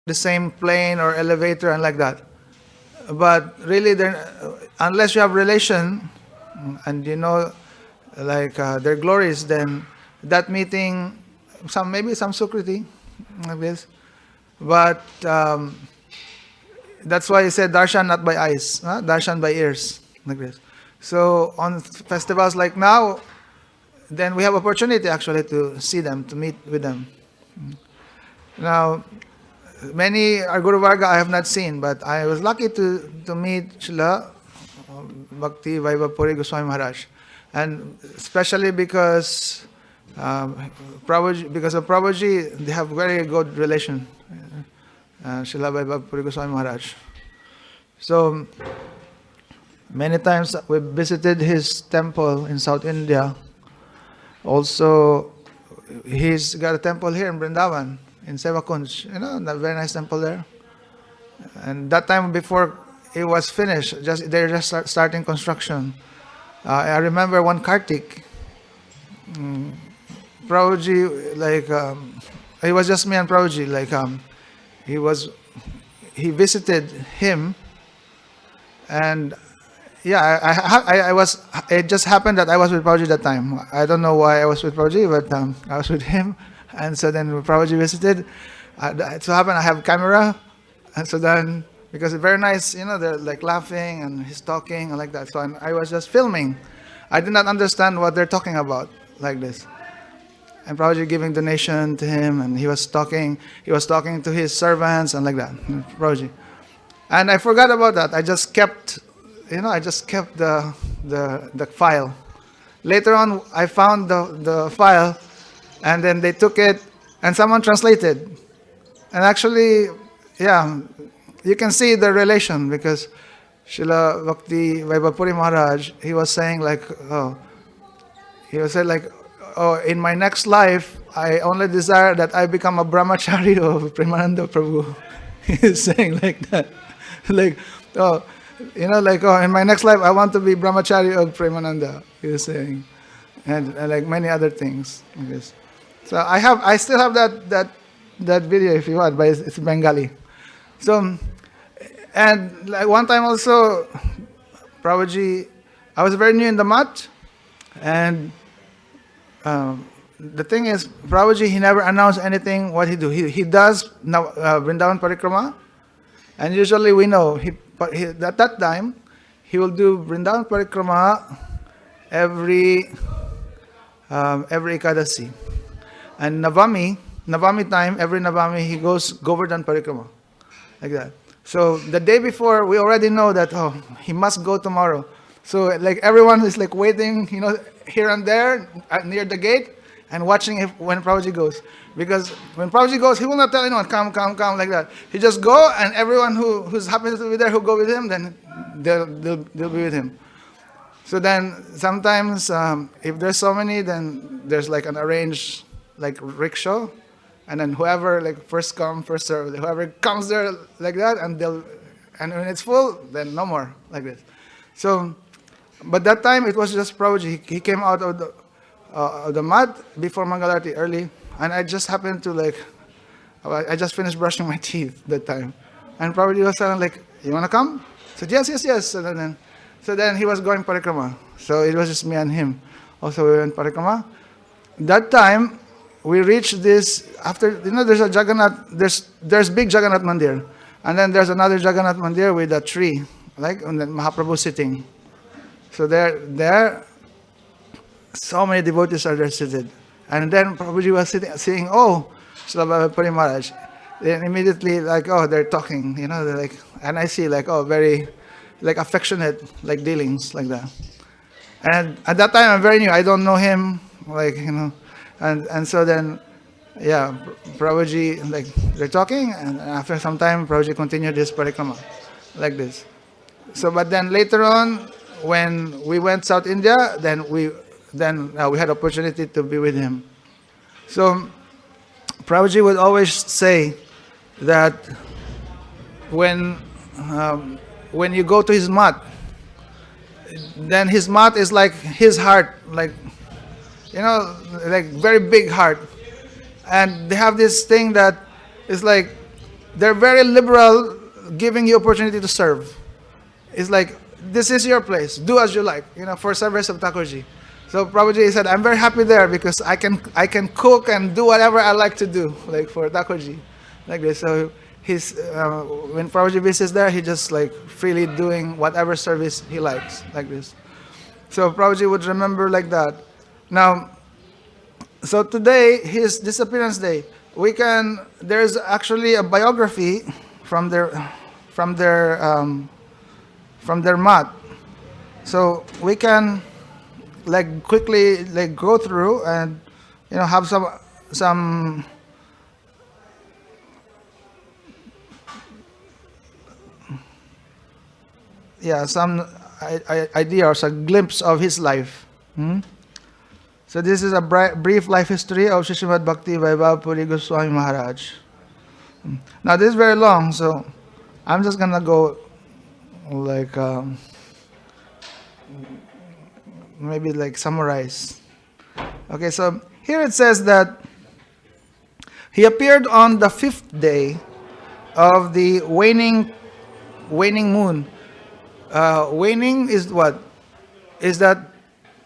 the same plane or elevator and like that. But really, unless you have relation and you know, like their glories, then that meeting, maybe some sukriti, like this. But that's why he said darshan not by eyes, darshan by ears, like this. So on festivals like now, then we have opportunity actually to see them, to meet with them. Now, many are Guru Varga I have not seen, but I was lucky to meet Srila Bhaktivinoda Thakur KK Maharaj, and especially because because of Prabhuji, they have very good relation. Srila Bhaktivinoda Thakur KK Maharaj. So many times we visited his temple in South India. Also, he's got a temple here in Vrindavan, in Sevakunj, that very nice temple there. And that time before it was finished, they're just starting construction. I remember one Kartik, Prabhuji, it was just me and Prabhuji, he visited him, and it just happened that I was with Prabhuji that time. I don't know why I was with Prabhuji, but I was with him. And so then Prabhuji visited. It so happened I have camera. And so then, because it's very nice, they're like laughing and he's talking and like that. So I was just filming. I did not understand what they're talking about, like this. And Prabhuji giving donation to him, and he was talking to his servants and like that, Prabhuji. And I forgot about that. I just kept the file. Later on, I found the file, and then they took it, and someone translated. And actually, you can see the relation, because Srila Bhaktivinoda Thakur Maharaj, he was saying in my next life, I only desire that I become a brahmachari of Premananda Prabhu. He's saying like that. In my next life, I want to be brahmachari of Premananda, he was saying. And like many other things. So I still have that video if you want, but it's Bengali. So, and like one time also, Prabhuji, I was very new in the mat, and the thing is, Prabhuji, he never announced anything what he do. He does now Vrindavan Parikrama, and usually we know at that time he will do Vrindavan Parikrama every Ekadasi, and Navami time, every Navami he goes Govardhan Parikrama, like that. So the day before, we already know that he must go tomorrow. So like everyone is like waiting, here and there near the gate, and watching when Prabhuji goes. Because when Prabhuji goes, he will not tell anyone, come, like that. He just go, and everyone who's happens to be there, who go with him, then they'll be with him. So then sometimes, if there's so many, then there's like an arranged like rickshaw, and then whoever like first come, first serve, whoever comes there like that, and when it's full, then no more, like this. So, but that time it was just Prabhuji. He came out of the mat before Mangalarti early, and I just happened to I just finished brushing my teeth that time, and Prabhuji was telling like, "You wanna come?" I said yes. So then he was going parikrama. So it was just me and him. Also we went parikrama. That time we reached this after there's a Jagannath. There's big Jagannath Mandir, and then there's another Jagannath Mandir with a tree, like and then Mahaprabhu sitting. So there, so many devotees are there seated. And then Prabhuji was saying, "Oh, Srila Bhaktivinoda Maharaj." Then immediately, they're talking, they're like, and I see, very, affectionate, dealings, like that. And at that time, I'm very new. I don't know him, and so then, Prabhuji, they're talking, and after some time, Prabhuji continued his parikrama, like this. So, but then later on, when we went South India, then we had opportunity to be with him. So Prabhuji would always say that when you go to his mat, then his mat is like his heart, very big heart. And they have this thing that is like they're very liberal, giving you opportunity to serve. It's like, this is your place, do as you like, for service of Thakurji. So Prabhuji said, I'm very happy there because I can cook and do whatever I like to do, like for Thakurji, like this. So he's when Prabhuji visits there, he just like freely doing whatever service he likes, like this. So Prabhuji would remember like that. Now, so today, his disappearance day, there's actually a biography from their mat. So we can like quickly like go through and have some idea or some glimpse of his life. So this is a brief life history of Srimad Bhakti Vaibhav Puri Goswami Maharaj. Now this is very long, so I'm just gonna go like maybe like summarize. Okay, so here it says that he appeared on the 5th day of the waning moon. Waning is what? Is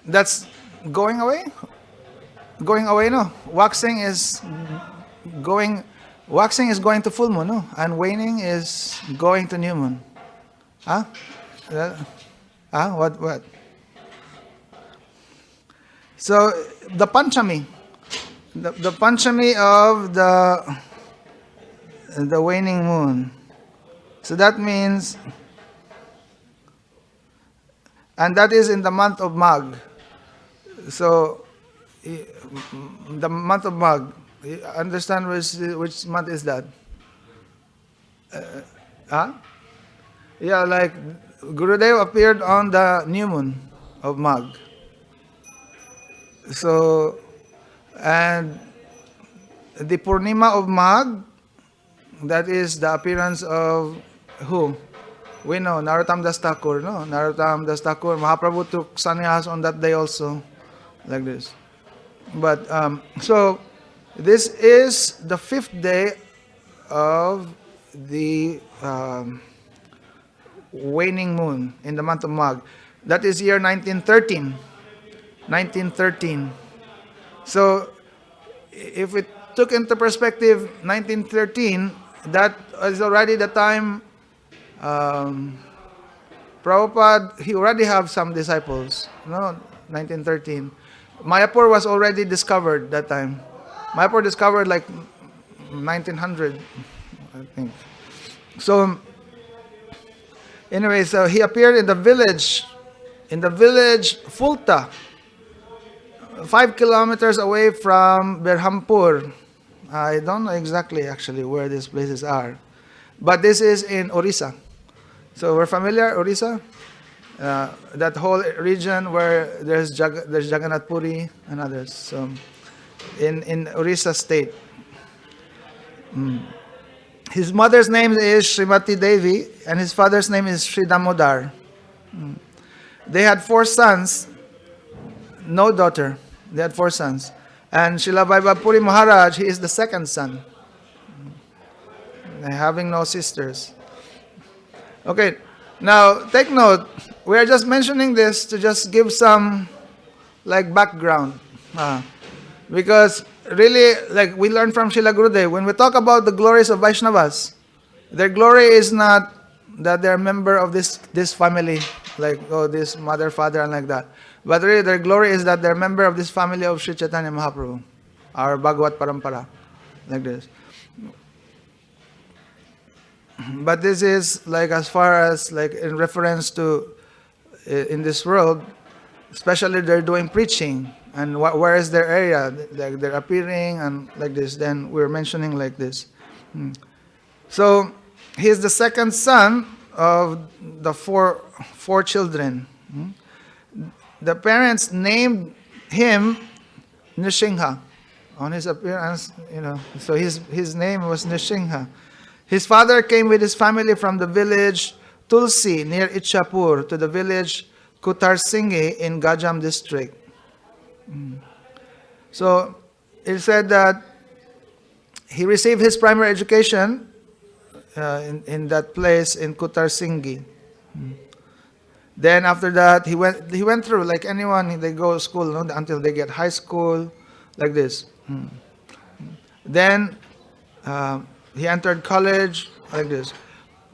that's going away? Going away, no. Waxing is going to full moon, no? And waning is going to new moon. Huh? What? So the Panchami, the Panchami of the waning moon. So that means, and that is in the month of Magh. So the month of Magh, you understand which month is that? Yeah, like Gurudev appeared on the new moon of Magh. So, and the Purnima of Magh, that is the appearance of who? We know, Narottam Das Thakur, no? Narottam Das Thakur, Mahaprabhu took sannyas on that day also, like this. But, so, this is the 5th day of the waning moon in the month of Magh. That is year 1913. 1913. So, if we took into perspective 1913, that is already the time Prabhupada, he already have some disciples. No, 1913. Mayapur was already discovered that time. Mayapur discovered like 1900, I think. So, anyway, so he appeared in the village Fulta, 5 kilometers away from Berhampur. I don't know exactly actually where these places are, but this is in Orissa. So we're familiar, Orissa? That whole region where there's Jagannath Puri and others. So in Orissa state. His mother's name is Srimati Devi and his father's name is Sri Damodar. They had 4 sons, no daughter. They had 4 sons. And Srila Vaibhav Puri Maharaj, he is the 2nd son. Having no sisters. Okay, now take note. We are just mentioning this to just give some like background. Because really, like we learned from Srila Gurudev, when we talk about the glories of Vaishnavas, their glory is not that they're a member of this family, like this mother, father, and like that. But really, their glory is that they're a member of this family of Sri Chaitanya Mahaprabhu, our Bhagavad Parampara, like this. But this is like as far as like in reference to in this world, especially they're doing preaching and where is their area, like they're appearing and like this. Then we're mentioning like this. So he is the 2nd son of the four children. The parents named him Nrsimha on his appearance, so his name was Nrsimha. His father came with his family from the village Tulsi near Ichhapur to the village Kutarsinghi in Gajam district. So it said that he received his primary education in that place in Kutarsingi. Then after that, he went through like anyone. They go to school, no, until they get high school, like this. Then he entered college, like this.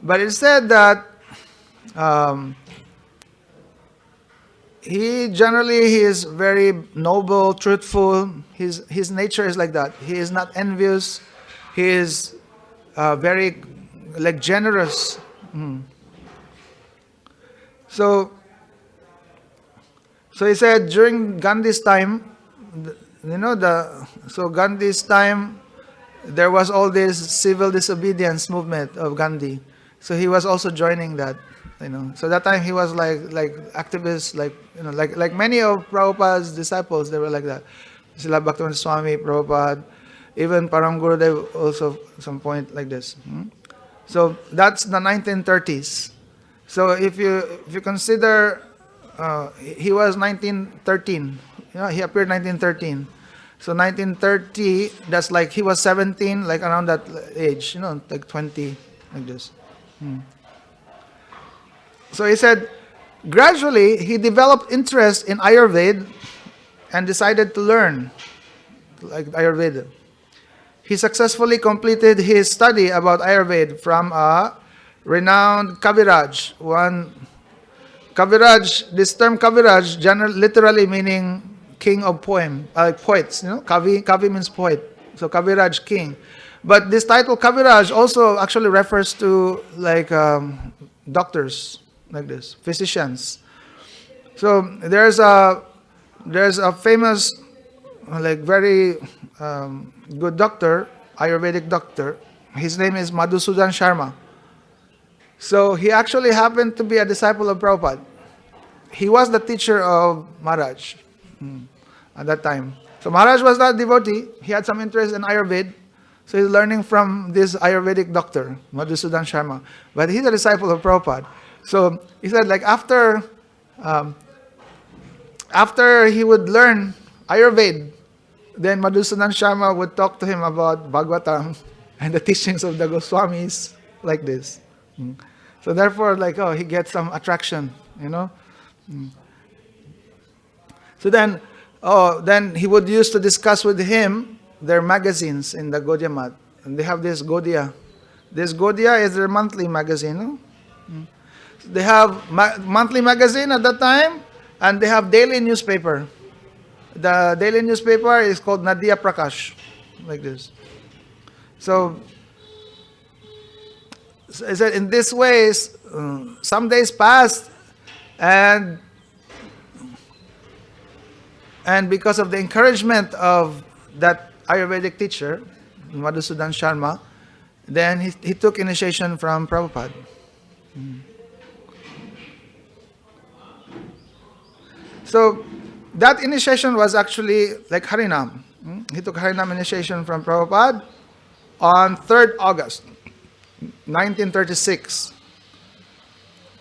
But it said that he is very noble, truthful. His nature is like that. He is not envious. He is very like generous. So he said during Gandhi's time, Gandhi's time, there was all this civil disobedience movement of Gandhi. So he was also joining that, So that time he was like activists, like many of Prabhupada's disciples, they were like that. Srila Bhaktivinoda Swami, Prabhupada, even Param Gurudev also some point like this. So that's the 1930s. So if you consider, he was 1913. He appeared 1913. So 1930, that's like he was 17, like around that age, like 20, like this. So he said, gradually he developed interest in Ayurveda and decided to learn like Ayurveda. He successfully completed his study about Ayurveda from a renowned Kaviraj. This term Kaviraj, literally meaning king of poets. Kavi means poet. So Kaviraj, king. But this title Kaviraj also actually refers to like doctors, like this, physicians. So there's a famous, like very good doctor, Ayurvedic doctor. His name is Madhusudan Sharma. So he actually happened to be a disciple of Prabhupada. He was the teacher of Maharaj at that time. So Maharaj was not a devotee. He had some interest in Ayurveda. So he's learning from this Ayurvedic doctor, Madhusudan Sharma. But he's a disciple of Prabhupada. So he said like after he would learn Ayurveda, then Madhusudan Sharma would talk to him about Bhagavatam and the teachings of the Goswamis, like this. So therefore, he gets some attraction, So then he would used to discuss with him their magazines in the Gaudiya Math. And they have this Gaudiya. This Gaudiya is their monthly magazine. They have monthly magazine at that time, and they have daily newspaper. The daily newspaper is called Nadia Prakash, like this. So I said, in this way, some days passed, and because of the encouragement of that Ayurvedic teacher, Madhusudan Sharma, then he took initiation from Prabhupada. So that initiation was actually like Harinam. He took Harinam initiation from Prabhupada on 3rd August, 1936.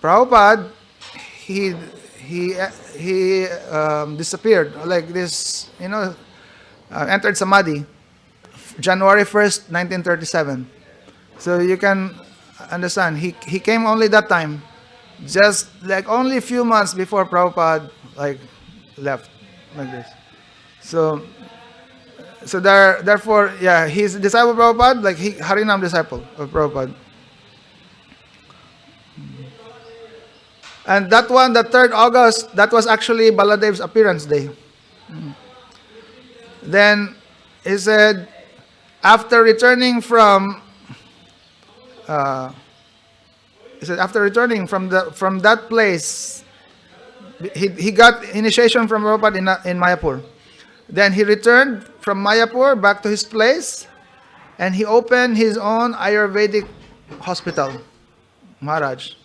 Prabhupada, he disappeared like this, entered Samadhi, January 1st, 1937. So you can understand, he came only that time, just like only a few months before Prabhupada left, like this. So therefore, he's a disciple of Prabhupada, like Harinam disciple of Prabhupada. And that one, the 3rd August, that was actually Baladev's appearance day. Then he said, after returning from that place, he got initiation from Prabhupada in Mayapur. Then he returned from Mayapur back to his place, and he opened his own Ayurvedic hospital, Maharaj.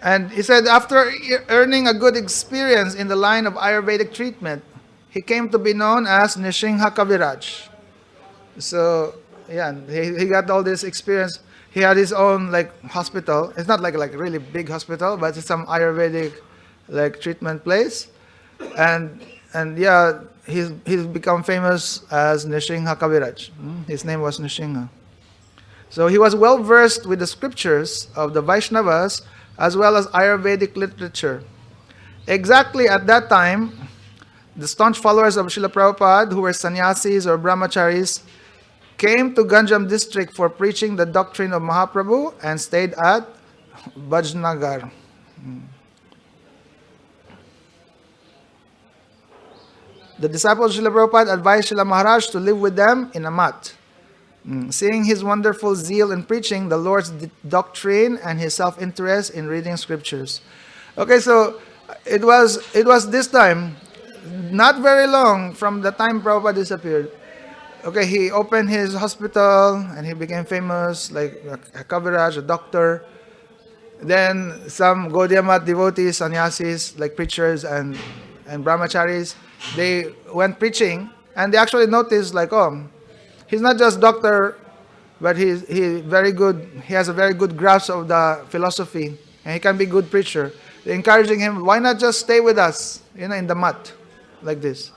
And he said after earning a good experience in the line of Ayurvedic treatment, he came to be known as Nrsimha Kaviraj. So, he got all this experience. He had his own hospital. It's not like really big hospital, but it's some Ayurvedic treatment place. And he's become famous as Nrsimha Kaviraj. His name was Nrsimha. So he was well versed with the scriptures of the Vaishnavas as well as Ayurvedic literature. Exactly at that time, the staunch followers of Srila Prabhupada, who were sannyasis or brahmacharis, came to Ganjam district for preaching the doctrine of Mahaprabhu and stayed at Bajnagar. The disciples of Srila Prabhupada advised Srila Maharaj to live with them in a mat. Seeing his wonderful zeal in preaching the Lord's doctrine and his self-interest in reading scriptures. Okay, so it was this time, not very long from the time Prabhupada disappeared. Okay, he opened his hospital and he became famous, like a Kaviraj, a doctor. Then some Gaudiya Math devotees, sannyasis, like preachers and brahmacharis, they went preaching and they actually noticed like, oh, he's not just doctor, but he very good. He has a very good grasp of the philosophy, and he can be good preacher. They're encouraging him. Why not just stay with us, in the mat, like this?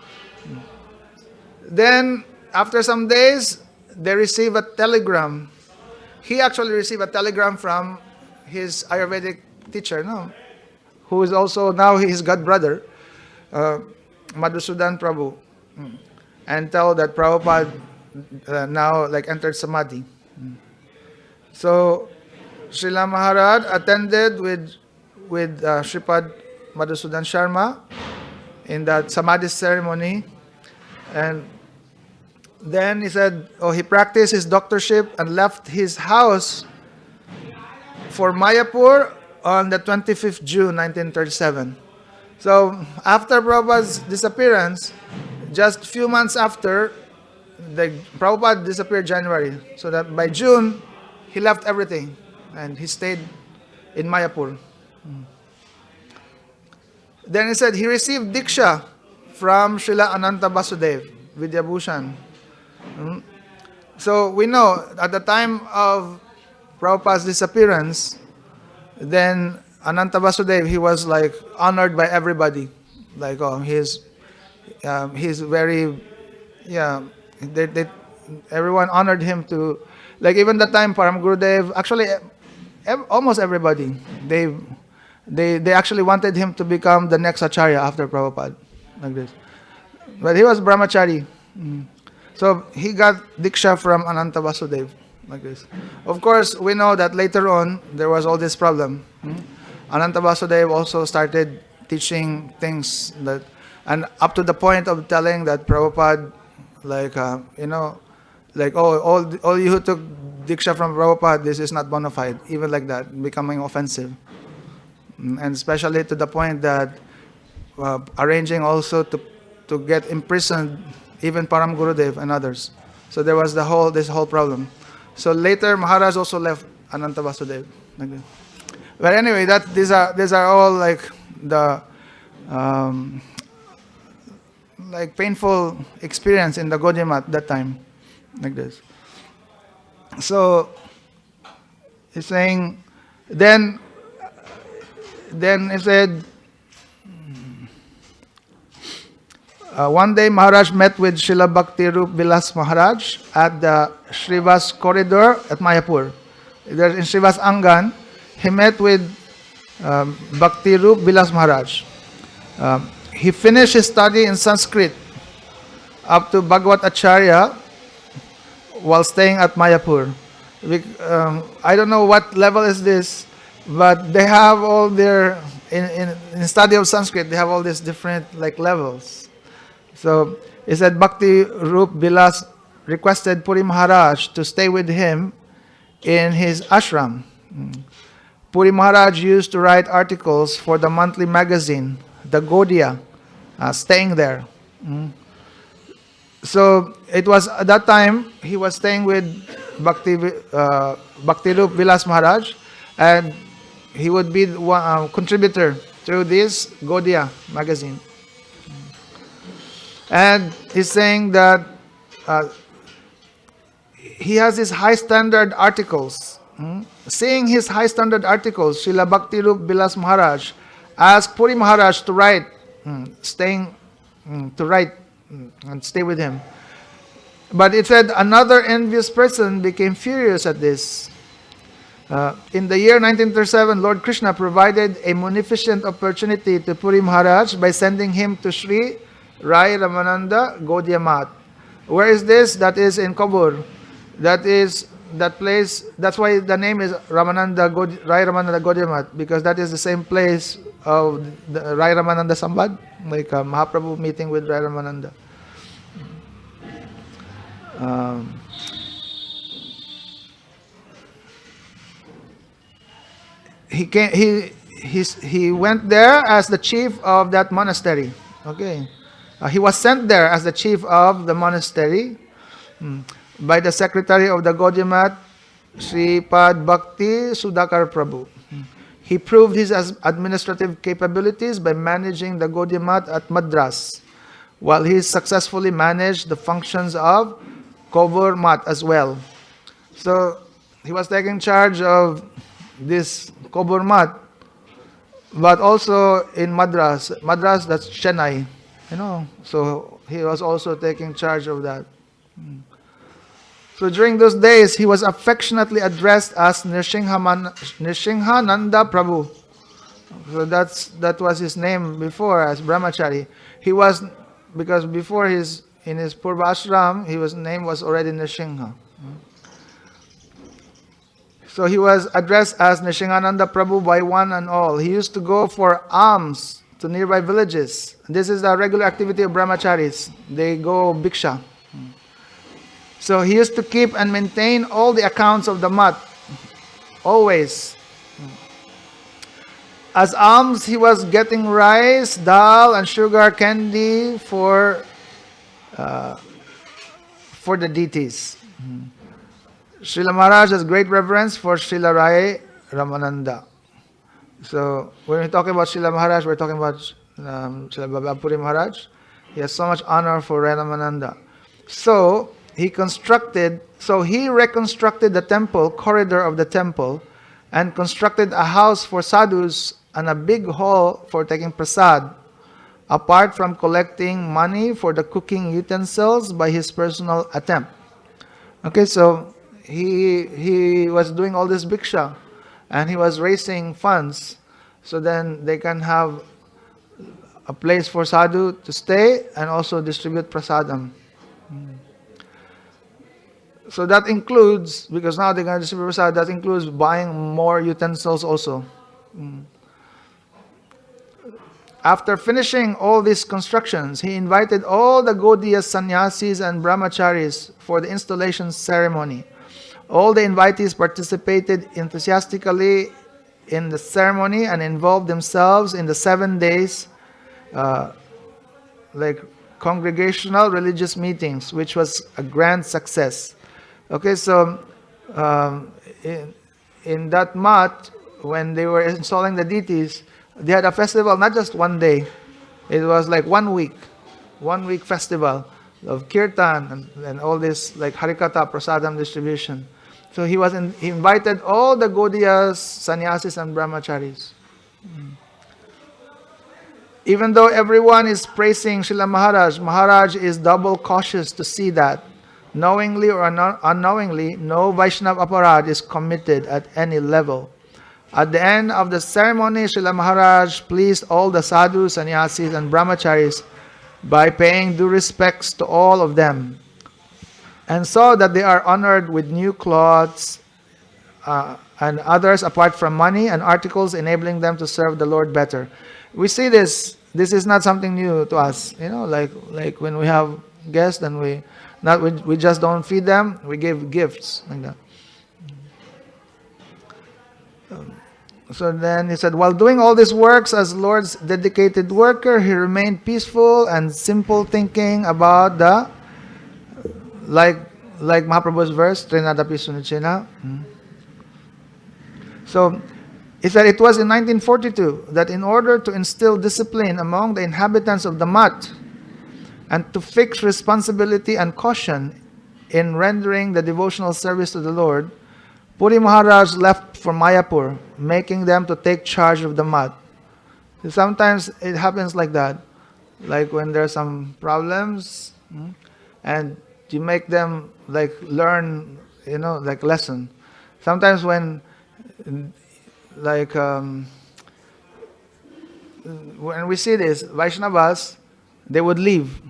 Then after some days, they receive a telegram. He actually received a telegram from his Ayurvedic teacher, who is also now his godbrother, Madhusudan Prabhu, and tell that Prabhupada now like entered Samadhi. So Srila Maharaj attended with Sripad Madhusudan Sharma in that Samadhi ceremony, and then he said, he practiced his doctorship and left his house for Mayapur on the 25th June 1937. So after Prabhupada's disappearance, just a few months after, the Prabhupada disappeared January. So that by June, he left everything and he stayed in Mayapur. Then he said he received Diksha from Srila Ananta Vasudev, Vidyabhushan. So we know at the time of Prabhupada's disappearance, then Ananta Vasudev, he was like honored by everybody. Like, he's very, everyone honored him to, like even the time Param Gurudev, actually almost everybody, they actually wanted him to become the next Acharya after Prabhupada, like this. But he was brahmachari. So he got Diksha from Ananta Vasudev, like this. Of course, we know that later on, there was all this problem. Ananta Vasudev also started teaching things that, and up to the point of telling that Prabhupada, like, all you who took Diksha from Prabhupada, this is not bona fide, even like that, becoming offensive. And especially to the point that arranging also to get imprisoned even Param Gurudev and others. So there was this whole problem. So later Maharaj also left Ananta Vasudev. Like that. But anyway, these are all like the like painful experience in the Gaudiya Math that time, like this. So he's saying, then he said, one day Maharaj met with Srila Bhakti Rup Vilas Maharaj at the Srivas corridor at Mayapur. There in Srivas Angan, he met with Bhakti Rup Vilas Maharaj. He finished his study in Sanskrit up to Bhagavad Acharya while staying at Mayapur. I don't know what level is this, but they have all their, in study of Sanskrit, they have all these different like levels. So he said Bhakti Rup Vilas requested Puri Maharaj to stay with him in his ashram. Puri Maharaj used to write articles for the monthly magazine, the Gaudiya, staying there. So it was at that time he was staying with Bhakti Rup Vilas Maharaj, and he would be one contributor to this Gaudiya magazine. And he's saying that he has his high standard articles. Seeing his high standard articles, Srila Bhakti Rup Vilas Maharaj asked Puri Maharaj to write, and stay with him. But it said another envious person became furious at this. In the year 1937, Lord Krishna provided a munificent opportunity to Puri Maharaj by sending him to Sri Rai Ramananda Gaudiya Math. Where is this? That is in Kobur. That is that place. That's why the name is Rai Ramananda Gaudiya Math, because that is the same place of the Rai Ramananda Sambad, like Mahaprabhu meeting with Rai Ramananda. He went there as the chief of that monastery. Okay, he was sent there as the chief of the monastery by the secretary of the Gaudiya Math, Sripad Bhakti Sudhakar Prabhu. He proved his administrative capabilities by managing the Gaudiya Math at Madras, while he successfully managed the functions of Kovur Math as well. So he was taking charge of this Kovur Math, but also in Madras. Madras, that's Chennai, So he was also taking charge of that. So during those days, he was affectionately addressed as Nrsimhananda Prabhu. So that was his name before as Brahmachari. He was, because before in his Purva Ashram, his name was already Nrsimha. So he was addressed as Nrsimhananda Prabhu by one and all. He used to go for alms to nearby villages. This is a regular activity of brahmacharis. They go bhiksha. So he used to keep and maintain all the accounts of the math, always. As alms, he was getting rice, dal, and sugar candy for the deities. Srila Maharaj has great reverence for Srila Rai Ramananda. So when we talk about Srila Maharaj, we're talking about Srila Bhabapuri Maharaj. He has so much honor for Rai Ramananda. So he reconstructed the temple, corridor of the temple, and constructed a house for sadhus and a big hall for taking prasad, apart from collecting money for the cooking utensils by his personal attempt. Okay, so he was doing all this bhiksha, and he was raising funds, so then they can have a place for sadhu to stay and also distribute prasadam. So that includes, because now they're going to distribute prasad, that includes buying more utensils also. After finishing all these constructions, he invited all the Gaudiya sannyasis and brahmacharis for the installation ceremony. All the invitees participated enthusiastically in the ceremony and involved themselves in the 7 days like congregational religious meetings, which was a grand success. Okay, so in that math, when they were installing the deities, they had a festival, not just one day. It was like 1 week festival of kirtan and all this like harikatha, prasadam distribution. So he invited all the Gaudiyas, sannyasis and brahmacharis. Even though everyone is praising Srila Maharaj, Maharaj is double cautious to see that, knowingly or unknowingly, no Vaishnav aparad is committed at any level. At the end of the ceremony, Srila Maharaj pleased all the sadhus, sannyasis and brahmacharis by paying due respects to all of them, and saw that they are honored with new clothes and others apart from money and articles enabling them to serve the Lord better. We see this. This is not something new to us. Like when we have guests and we just don't feed them, we give gifts like that. So then he said, while doing all these works as Lord's dedicated worker, he remained peaceful and simple, thinking about the like Mahaprabhu's verse, Trinadapi Sunicina. So he said it was in 1942 that in order to instill discipline among the inhabitants of the Math and to fix responsibility and caution in rendering the devotional service to the Lord, Puri Maharaj left for Mayapur, making them to take charge of the Math. So sometimes it happens like that, like when there are some problems and you make them like learn, like lesson. Sometimes like when we see this, Vaishnavas, they would leave.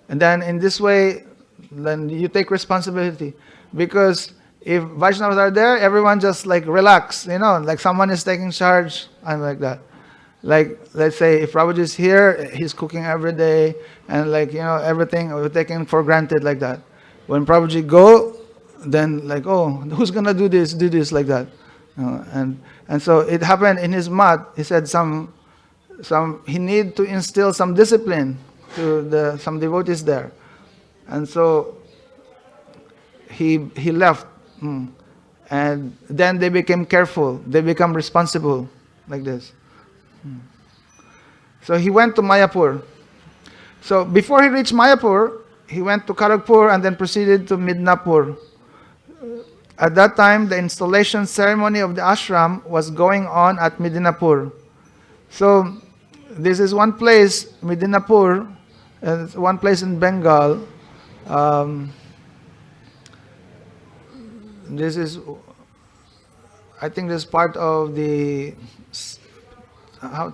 And then in this way, then you take responsibility. Because if Vaishnavas are there, everyone just like relax, like someone is taking charge and like that. Like, let's say if Prabhuji is here, he's cooking every day, and like, everything we're taking for granted like that. When Prabhuji go, then like, oh, who's gonna do this like that. And so it happened in his mat. He said he need to instill some discipline to some devotees there. And so he left. And then they became careful. They become responsible like this. So he went to Mayapur. So before he reached Mayapur, he went to Kharagpur and then proceeded to Midnapur. At that time, the installation ceremony of the ashram was going on at Midnapur. So this is one place, Midnapur, one place in Bengal. This is, I think, this is part of the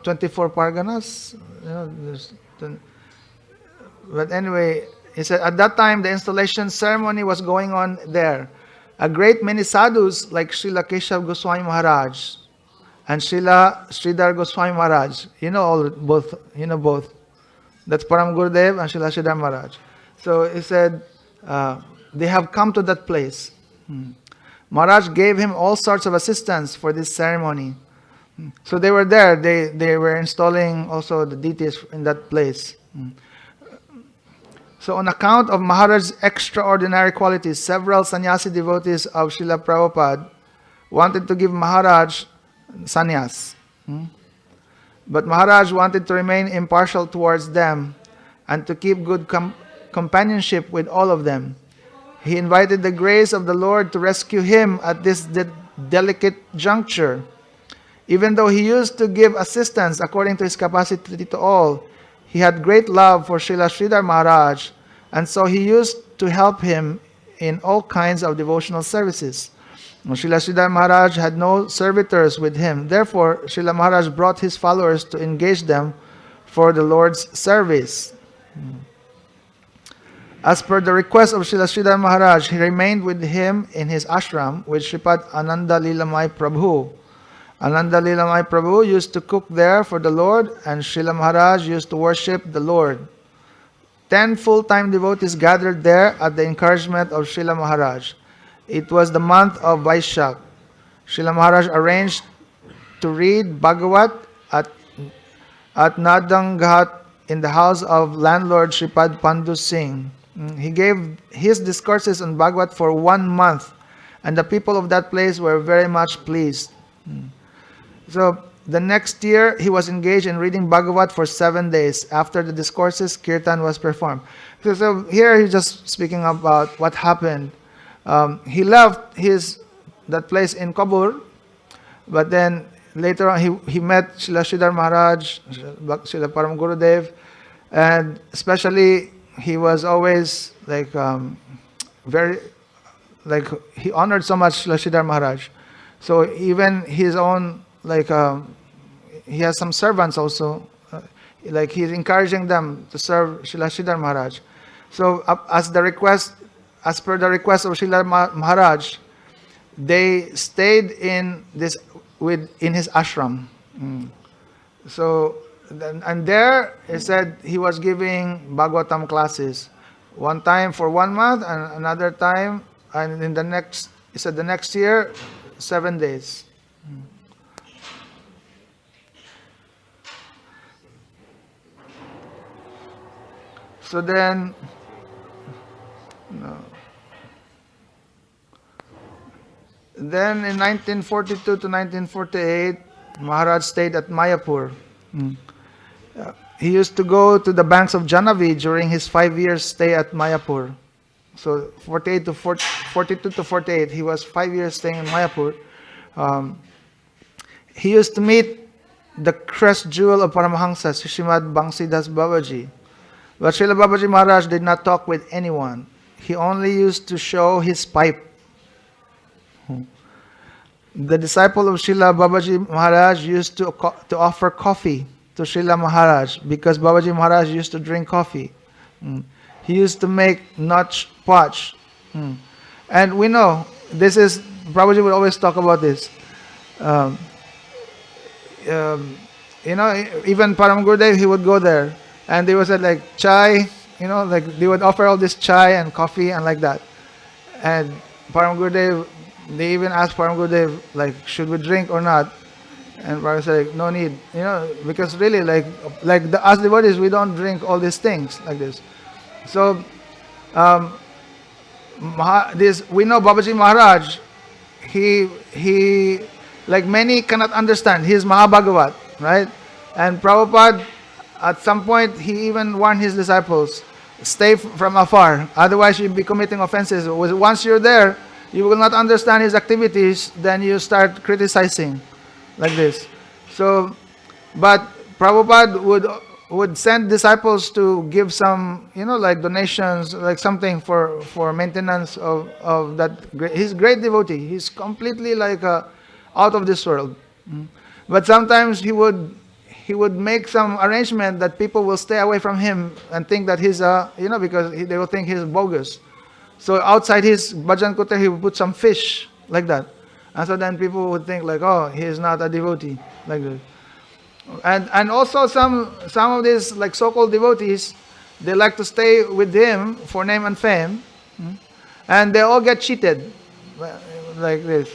24 Parganas. But anyway, he said at that time the installation ceremony was going on there. A great many sadhus like Srila Keshav Goswami Maharaj and Srila Sridhar Goswami Maharaj. Both. That's Param Gurudev and Srila Sridhar Maharaj. So he said they have come to that place. Maharaj gave him all sorts of assistance for this ceremony. So they were there. They were installing also the deities in that place. So on account of Maharaj's extraordinary qualities, several sannyasi devotees of Srila Prabhupada wanted to give Maharaj sannyas. But Maharaj wanted to remain impartial towards them and to keep good companionship with all of them. He invited the grace of the Lord to rescue him at this delicate juncture. Even though he used to give assistance according to his capacity to all, he had great love for Srila Sridhar Maharaj, and so he used to help him in all kinds of devotional services. Srila Sridhar Maharaj had no servitors with him. Therefore, Srila Maharaj brought his followers to engage them for the Lord's service. As per the request of Srila Sridhar Maharaj, he remained with him in his ashram with Sripad Ananda Lilamai Prabhu. Ananda Lilamai Prabhu used to cook there for the Lord, and Srila Maharaj used to worship the Lord. 10 full-time devotees gathered there at the encouragement of Srila Maharaj. It was the month of Vaishak. Srila Maharaj arranged to read Bhagavat at Nadanghat in the house of landlord Sripad Pandu Singh. He gave his discourses on Bhagavat for 1 month, and the people of that place were very much pleased. So the next year, he was engaged in reading Bhagavat for 7 days. After the discourses, kirtan was performed. So here he's just speaking about what happened. He left that place in Kabul, but then later on he met Srila Sridhar Maharaj, Srila Param Gurudev, and especially he was always like he honored so much Srila Sridhar Maharaj. So even his own he has some servants also, he's encouraging them to serve Srila Sridhar Maharaj. So as per the request of Srila Maharaj, they stayed in his ashram. So and there he said he was giving Bhagavatam classes, one time for 1 month and another time, and in the next year 7 days. So then, then in 1942 to 1948, Maharaj stayed at Mayapur. He used to go to the banks of Janavi during his 5 years stay at Mayapur. So 42 to 48, he was 5 years staying in Mayapur. He used to meet the crest jewel of Paramahansa, Srimad Bangsidas Babaji. But Srila Babaji Maharaj did not talk with anyone. he only used to show his pipe. The disciple of Srila Babaji Maharaj used to offer coffee to Srila Maharaj because Babaji Maharaj used to drink coffee. He used to make notch pots. And we know, this is, Prabhuji would always talk about this. Even Param Gurudev, he would go there. And they would say like chai, like they would offer all this chai and coffee and like that. And Param Gurudev, they even asked Param Gurudev, like, should we drink or not? And Param said, like, no need, because really, us devotees, we don't drink all these things like this. So, we know Babaji Maharaj, he, like many cannot understand, he is Mahabhagavat, right? And Prabhupada, at some point, he even warned his disciples, stay from afar, otherwise you'll be committing offenses. Once you're there, you will not understand his activities, then you start criticizing, like this. So, but Prabhupada would send disciples to give some, like donations, like something for maintenance of that. He's great devotee. He's completely like out of this world. But sometimes he would make some arrangement that people will stay away from him and think that he's because they will think he's bogus. So outside his bhajan kutter, he would put some fish like that, and so then people would think like, oh, he is not a devotee, like this. And also some of these like so-called devotees, they like to stay with him for name and fame, and they all get cheated, like this.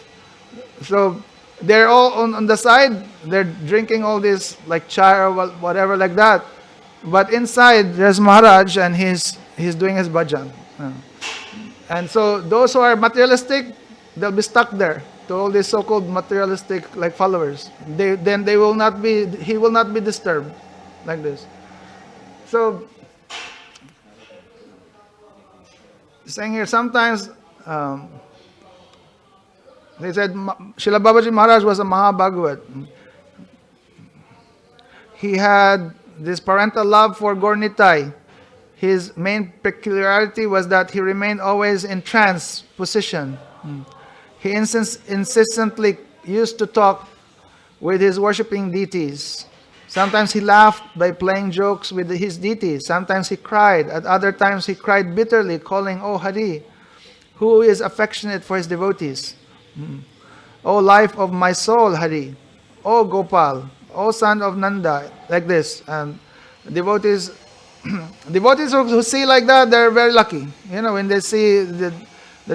So they're all on the side, they're drinking all this like chai or whatever like that, but inside there's Maharaj and he's doing his bhajan. And so those who are materialistic, they'll be stuck there to all these so-called materialistic like followers. He will not be disturbed, like this. So saying here, sometimes they said Srila Babaji Maharaj was a Mahabhagavat. He had this parental love for Gaur-Nitai. His main peculiarity was that he remained always in trance position. He insistently used to talk with his worshipping deities. Sometimes he laughed by playing jokes with his deities. Sometimes he cried. At other times he cried bitterly, calling, "O Hari, who is affectionate for his devotees. O life of my soul, Hari. O Gopal, O son of Nanda," like this. And devotees who see like that, they're very lucky. When they see the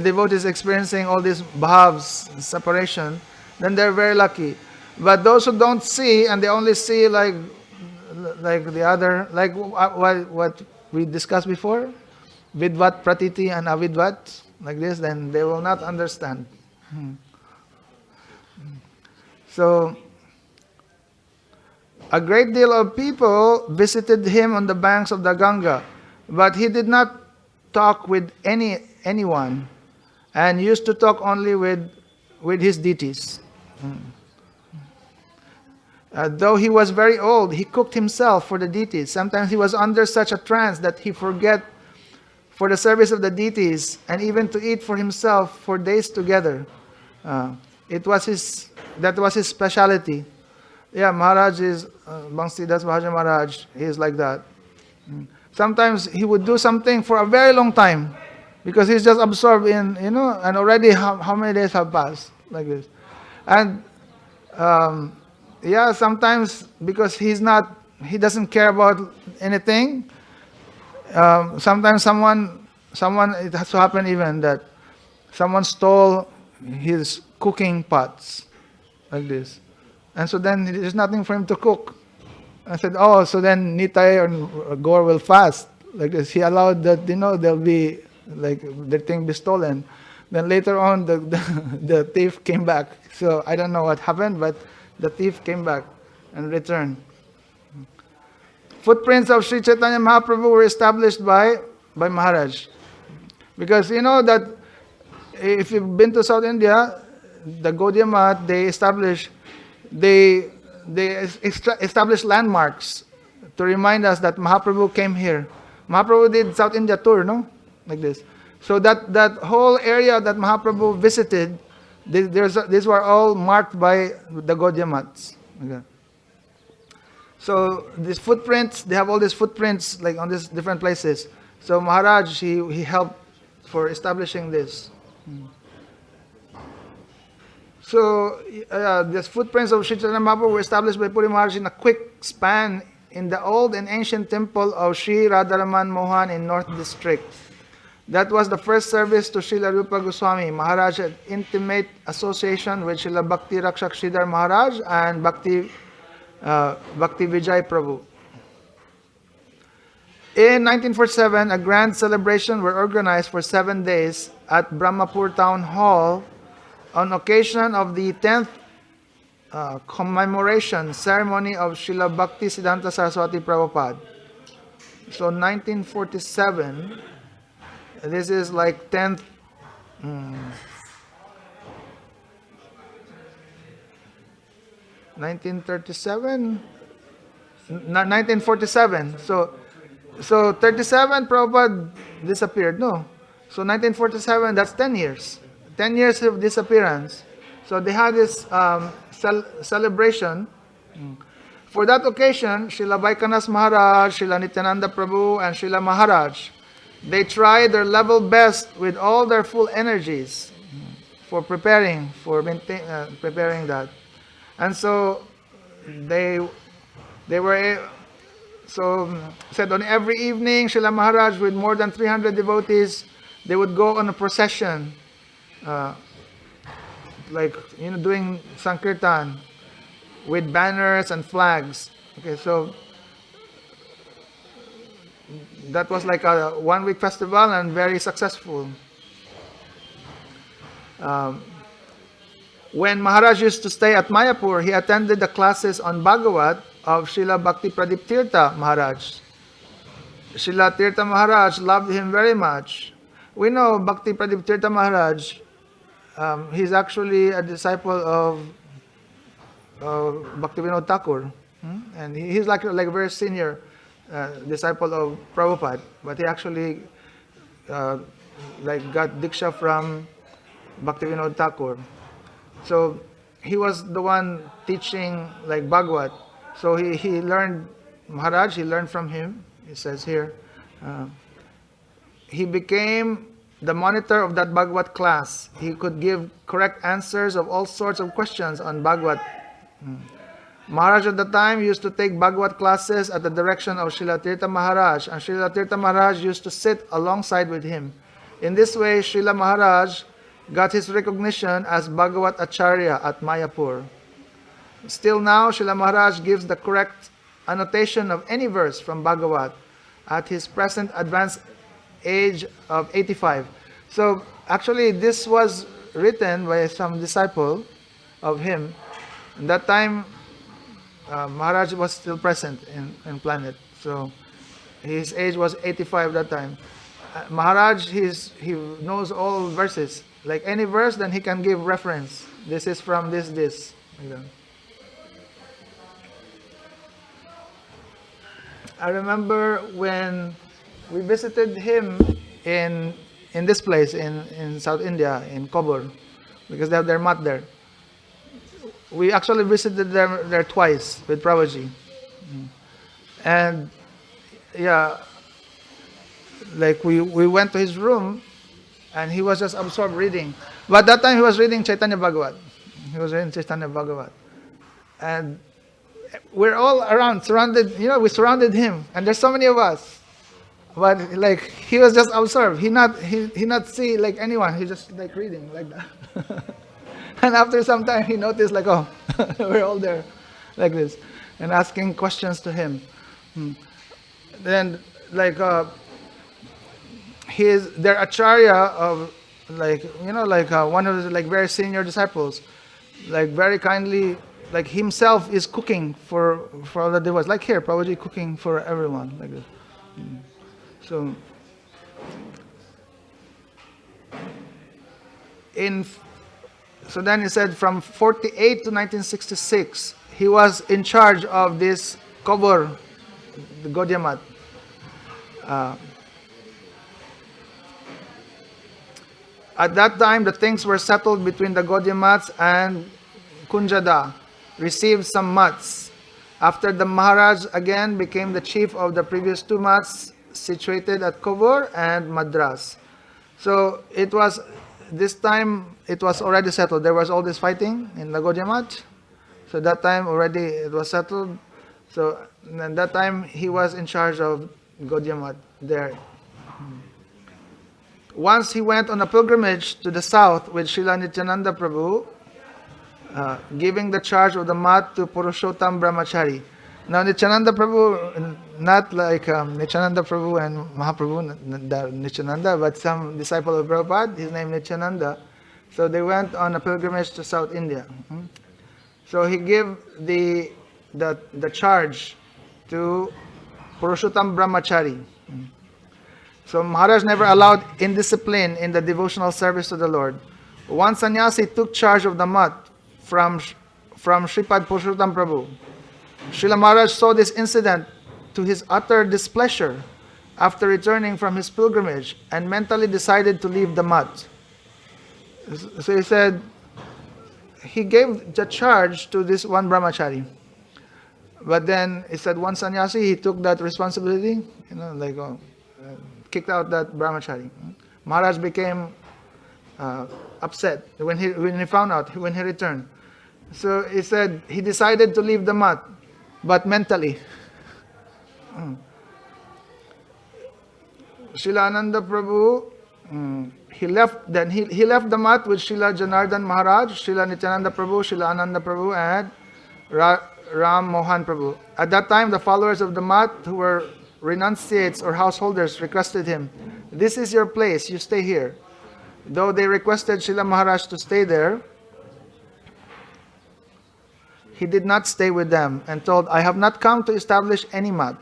devotees experiencing all these bhavs, separation, then they're very lucky. But those who don't see, and they only see like the other, like what we discussed before, vidvat pratiti and avidvat, like this, then they will not understand. So a great deal of people visited him on the banks of the Ganga, but he did not talk with anyone, and used to talk only with his deities. Though he was very old, he cooked himself for the deities. Sometimes he was under such a trance that he forget for the service of the deities, and even to eat for himself for days together. That was his speciality. Yeah, Maharaj is, Bhaktivedanta Maharaj, he is like that. Sometimes he would do something for a very long time, because he's just absorbed in, and already how many days have passed, like this. And, sometimes because he doesn't care about anything, sometimes it has to happen even that someone stole his cooking pots, like this. And so then there's nothing for him to cook. I said, so then Nitai or Gaur will fast, like this. He allowed that, they'll be, like, their thing be stolen. Then later on, the thief came back. So I don't know what happened, but the thief came back and returned. Footprints of Sri Chaitanya Mahaprabhu were established by Maharaj. Because that if you've been to South India, the Gaudiya Math, they establish landmarks to remind us that Mahaprabhu came here. Mahaprabhu did South India tour, no? Like this. So that whole area that Mahaprabhu visited, these were all marked by the Gaudiya mats. Okay. So these footprints, they have all these footprints like on these different places. So Maharaj, he helped for establishing this. So these footprints of Sri Chaitanya Mahaprabhu were established by Puri Maharaj in a quick span in the old and ancient temple of Sri Radharaman Mohan in North District. That was the first service to Srila Rupa Goswami. Maharaj had intimate association with Srila Bhakti Rakshak Sridhar Maharaj and Bhakti Vijay Prabhu. In 1947, a grand celebration were organized for 7 days at Brahmapur Town Hall on occasion of the 10th commemoration ceremony of Srila Bhakti Siddhanta Saraswati Prabhupada. So 1947, this is like 10th 1937, 1947. So 37, Prabhupada disappeared. No. So 1947, that's 10 years. 10 years of disappearance. So they had this celebration. For that occasion, Srila Vaikanas Maharaj, Srila Nityananda Prabhu, and Srila Maharaj, they tried their level best with all their full energies for preparing that. And so they were said on every evening, Srila Maharaj with more than 300 devotees, they would go on a procession, doing Sankirtan with banners and flags. Okay, so that was like a 1-week festival and very successful. When Maharaj used to stay at Mayapur, he attended the classes on Bhagavat of Srila Bhakti Pradip Tirtha Maharaj. Srila Tirtha Maharaj loved him very much. We know Bhakti Pradip Tirtha Maharaj, he's actually a disciple of Bhaktivinoda Thakur. And he's like a very senior disciple of Prabhupada. But he actually got Diksha from Bhaktivinoda Thakur. So he was the one teaching like Bhagavat. So he learned, Maharaj, he learned from him. It says here. He became the monitor of that Bhagavat class. He could give correct answers of all sorts of questions on Bhagavat. Maharaj at the time used to take Bhagavat classes at the direction of Srila Tirtha Maharaj, and Srila Tirtha Maharaj used to sit alongside with him. In this way, Srila Maharaj got his recognition as Bhagavat Acharya at Mayapur. Still now, Srila Maharaj gives the correct annotation of any verse from Bhagavat at his present advanced age of 85. So actually this was written by some disciple of him. At that time, Maharaj was still present in planet. So his age was 85 that time. Maharaj, he knows all verses. Like any verse, then he can give reference. This is from this. Like that. I remember when we visited him in this place in South India, in Kobur, because they have their mat there. We actually visited them there twice with Prabhuji. And yeah, like we went to his room and he was just absorbed reading. But that time he was reading Chaitanya Bhagavat. He was reading Chaitanya Bhagavat. And we're all around, surrounded, we surrounded him. And there's so many of us. But like he was just absorbed. He not see like anyone. He just like reading like that. And after some time he noticed like, oh, we're all there like this. And asking questions to him. Then like their acharya of one of the like very senior disciples, like very kindly, like himself is cooking for all the devotees. Like here, Prabhuji cooking for everyone like this. So then he said from 48 to 1966, he was in charge of this Kobur, the Gaudiya Mat. At that time, the things were settled between the Gaudiya Mats and Kunjada received some mats. After the Maharaj again became the chief of the previous two mats situated at Kovur and Madras. So it was, this time it was already settled. There was all this fighting in the Gaudiya Mat. So that time already it was settled. So at that time he was in charge of Gaudiya Mat there. Once he went on a pilgrimage to the south with Srila Nityananda Prabhu, giving the charge of the mat to Purushottam Brahmachari. Now Nityananda Prabhu, not like Nityananda Prabhu and Mahaprabhu, Nityananda, but some disciple of Prabhupada, his name Nityananda. So they went on a pilgrimage to South India. So he gave the charge to Purushottam Brahmachari. So Maharaj never allowed indiscipline in the devotional service to the Lord. One sannyasi took charge of the mat from Sripad Purushottam Prabhu. Srila Maharaj saw this incident to his utter displeasure after returning from his pilgrimage and mentally decided to leave the mat. So he said, he gave the charge to this one brahmachari. But then he said one sannyasi, he took that responsibility, kicked out that brahmachari. Maharaj became upset when he found out, when he returned. So he said he decided to leave the mat, but mentally. Srila Ananda Prabhu, he left the mat with Srila Janardhan Maharaj, Srila Nityananda Prabhu, Srila Ananda Prabhu, and Ram Mohan Prabhu. At that time, the followers of the mat who were renunciates or householders requested him, "This is your place, you stay here." Though they requested Srila Maharaj to stay there, he did not stay with them and told, "I have not come to establish any mat.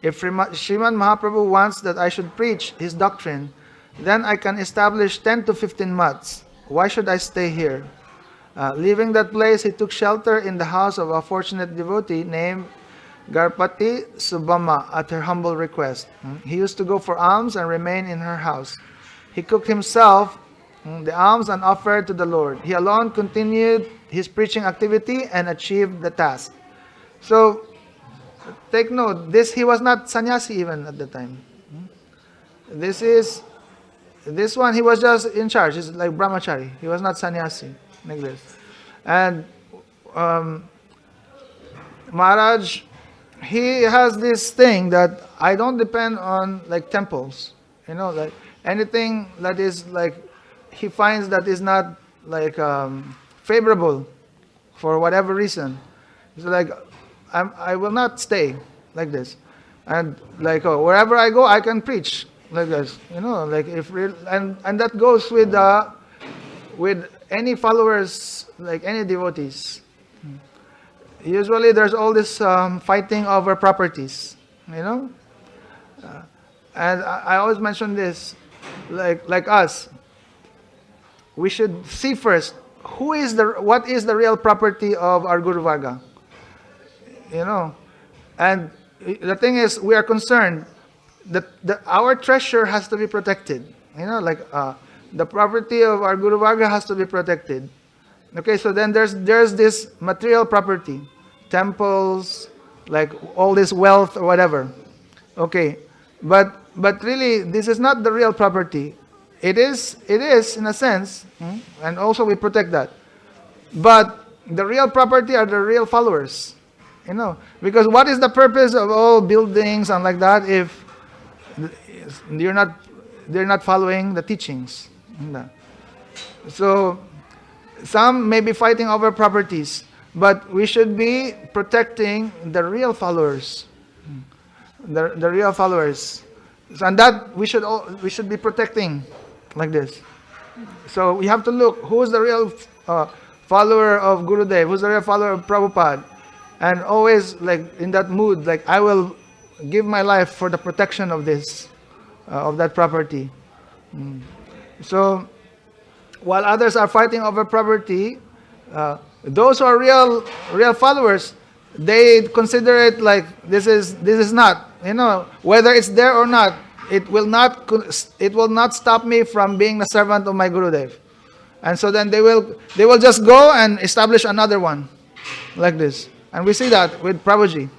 If Sriman Mahaprabhu wants that I should preach his doctrine, then I can establish 10 to 15 mats. Why should I stay here?" Leaving that place, he took shelter in the house of a fortunate devotee named Garpati Subama at her humble request. He used to go for alms and remain in her house. He cooked himself the alms and offered to the Lord. He alone continued his preaching activity and achieved the task. So, take note, he was not sannyasi even at the time. This one, he was just in charge. He's like brahmachari. He was not sannyasi, like this. And Maharaj, he has this thing that I don't depend on like temples. Like anything that is like, he finds that is not like favorable for whatever reason. It's like, I will not stay like this. And like, wherever I go, I can preach like this. Like and that goes with any followers, like any devotees. Usually there's all this fighting over properties, and I always mention this, like us, we should see first what is the real property of our Guru Varga, and the thing is, we are concerned that our treasure has to be protected, the property of our Guru Varga has to be protected. Okay, so then there's this material property, temples, like all this wealth or whatever. Okay, but really this is not the real property. It is in a sense, and also we protect that. But the real property are the real followers, because what is the purpose of all buildings and like that if they're not following the teachings? So some may be fighting over properties, but we should be protecting the real followers. The real followers. And that we should be protecting like this. So we have to look who's the real follower of Gurudev, who's the real follower of Prabhupada. And always like in that mood, like I will give my life for the protection of this, of that property. So while others are fighting over property, those who are real followers, they consider it like this is not, whether it's there or not, it will not stop me from being the servant of my Gurudev. And so then they will just go and establish another one like this. And we see that with Prabhuji,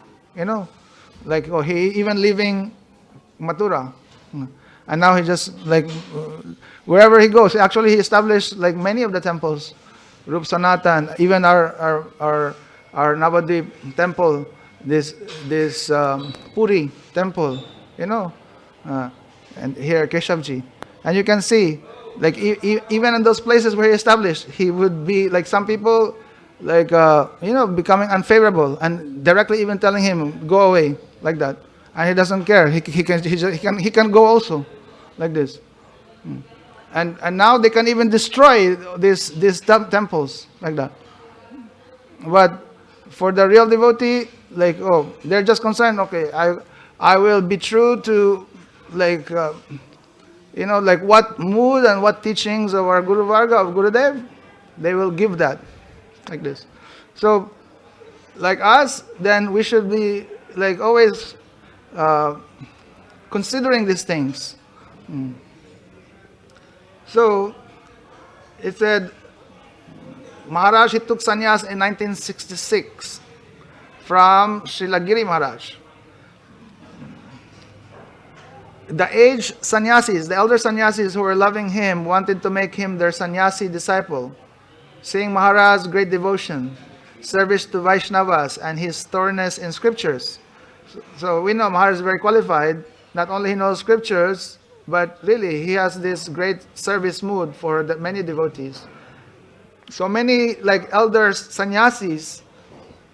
like he even leaving Mathura. And now he just like wherever he goes. Actually, he established like many of the temples, Rup Sanatan, even our Navadvip temple, this Puri temple, and here Keshavji, and you can see like even in those places where he established, he would be like some people like becoming unfavorable and directly even telling him go away like that, and he doesn't care. He can go also like this. And now they can even destroy these temples like that. But for the real devotee, like they're just concerned. Okay, I will be true to like like what mood and what teachings of our Guru Varga of Gurudev, they will give that like this. So like us, then we should be like always considering these things. So it said Maharaj, he took sannyas in 1966 from Srila Giri Maharaj. The aged sannyasis, the elder sannyasis who were loving him, wanted to make him their sannyasi disciple. Seeing Maharaj's great devotion, service to Vaishnavas, and his thoroughness in scriptures. So we know Maharaj is very qualified. Not only he knows scriptures, but really he has this great service mood for the many devotees. So many like elders, sannyasis,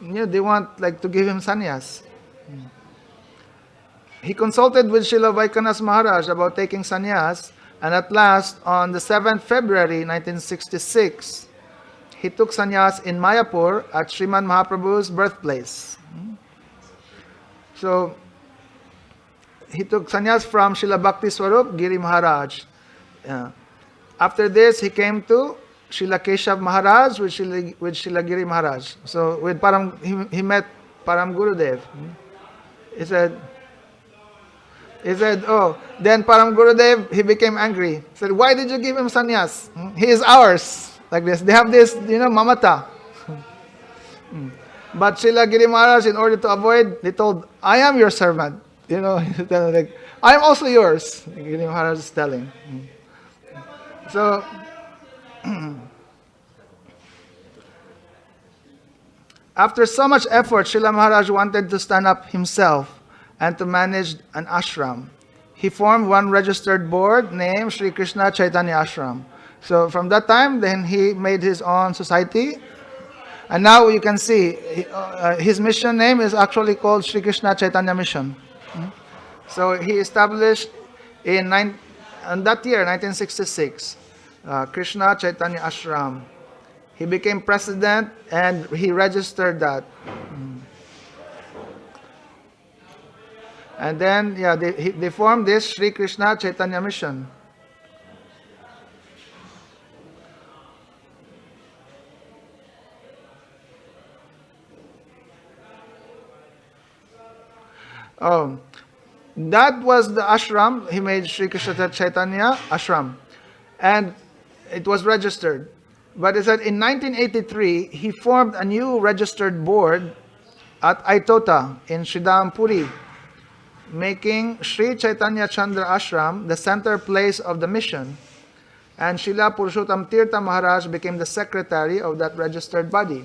they want like to give him sannyas. He consulted with Srila Vaikanas Maharaj about taking sannyas, and at last, on the 7th February 1966, he took sannyas in Mayapur at Sriman Mahaprabhu's birthplace. So, he took sannyas from Srila Bhakti Swarup Giri Maharaj. After this, he came to Srila Keshav Maharaj with Srila Giri Maharaj. So, with he met Param Gurudev. He said, then Param Gurudev, he became angry. He said, why did you give him sannyas? He is ours. Like this. They have this, mamata. But Srila Giri Maharaj, in order to avoid, they told, I am your servant. Like, I am also yours. Giri Maharaj is telling. So, after so much effort, Srila Maharaj wanted to stand up himself and to manage an ashram. He formed one registered board named Sri Krishna Chaitanya Ashram. So from that time, then he made his own society. And now you can see, his mission name is actually called Sri Krishna Chaitanya Mission. So he established in that year, 1966, Krishna Chaitanya Ashram. He became president and he registered that. And then, they formed this Sri Krishna Chaitanya Mission. That was the ashram. He made Sri Krishna Chaitanya Ashram. And it was registered. But it said in 1983, he formed a new registered board at Aitota in Sridham Puri, making Sri Chaitanya Chandra Ashram the center place of the mission, and Srila Purushottam Tirtha Maharaj became the secretary of that registered body.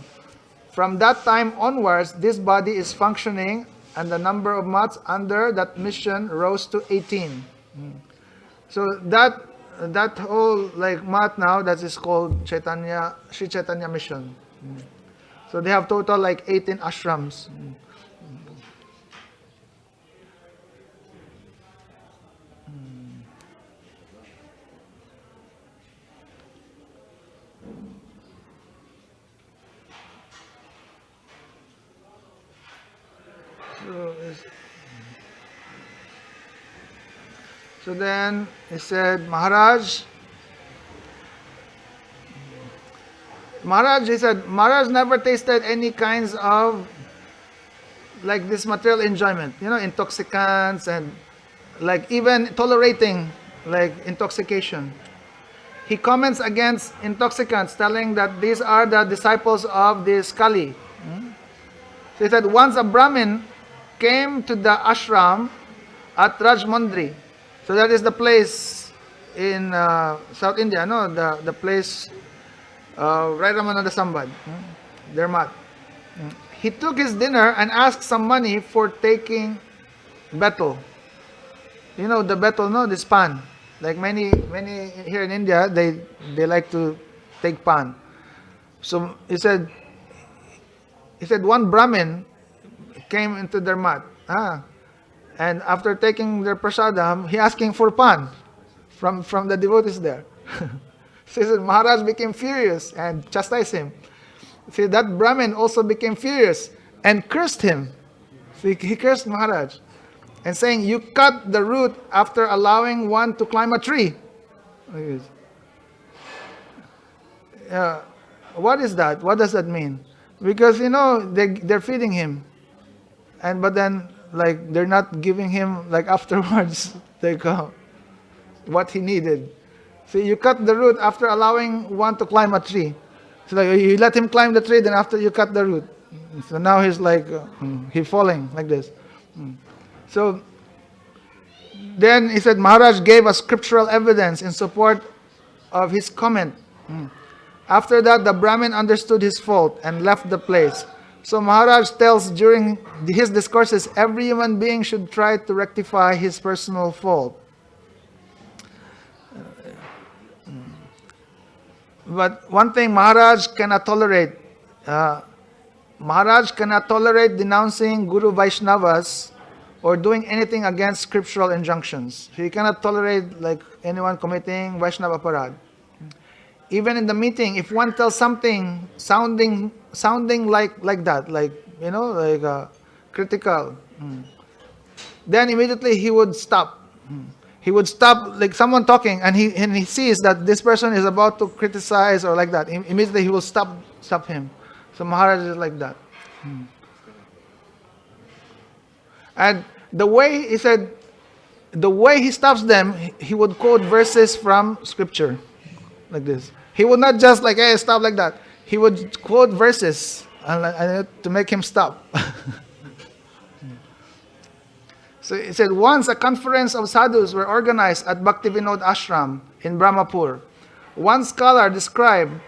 From that time onwards, this body is functioning, and the number of mats under that mission rose to 18. So that whole like mat now, that is called Sri Chaitanya Mission. So they have total like 18 ashrams. So then he said, Maharaj, he said, Maharaj never tasted any kinds of like this material enjoyment, intoxicants and like even tolerating like intoxication. He comments against intoxicants, telling that these are the disciples of the Kali. So he said, once a Brahmin came to the ashram at Rajmundri. So that is the place in South India, no? The place right around the Sambad, their mat. He took his dinner and asked some money for taking betel. You know the betel, no? This pan. Like many here in India, they like to take pan. So he said one Brahmin came into their mat. And after taking their prasadam, he asking for pan from the devotees there. So he said, Maharaj became furious and chastised him. See, that Brahmin also became furious and cursed him. See, he cursed Maharaj and saying, you cut the root after allowing one to climb a tree. What is that? What does that mean? Because, they're feeding him. But then, like, they're not giving him, like, afterwards, like, what he needed. So you cut the root after allowing one to climb a tree. So like, you let him climb the tree, then after you cut the root. So now he's like, he's falling like this. So then he said, Maharaj gave a scriptural evidence in support of his comment. After that, the Brahmin understood his fault and left the place. So Maharaj tells during his discourses, every human being should try to rectify his personal fault. But one thing Maharaj cannot tolerate, denouncing Guru Vaishnavas or doing anything against scriptural injunctions. He cannot tolerate like anyone committing Vaishnava aparad. Even in the meeting, if one tells something sounding like that, like critical, then immediately he would stop. He would stop, like someone talking, and he sees that this person is about to criticize or like that. Immediately he will stop him. So Maharaj is like that. And the way he stops them, he would quote verses from scripture, like this. He would not just like, hey, stop like that. He would quote verses to make him stop. So he said, once a conference of sadhus were organized at Bhaktivinoda Ashram in Brahmapur. One scholar described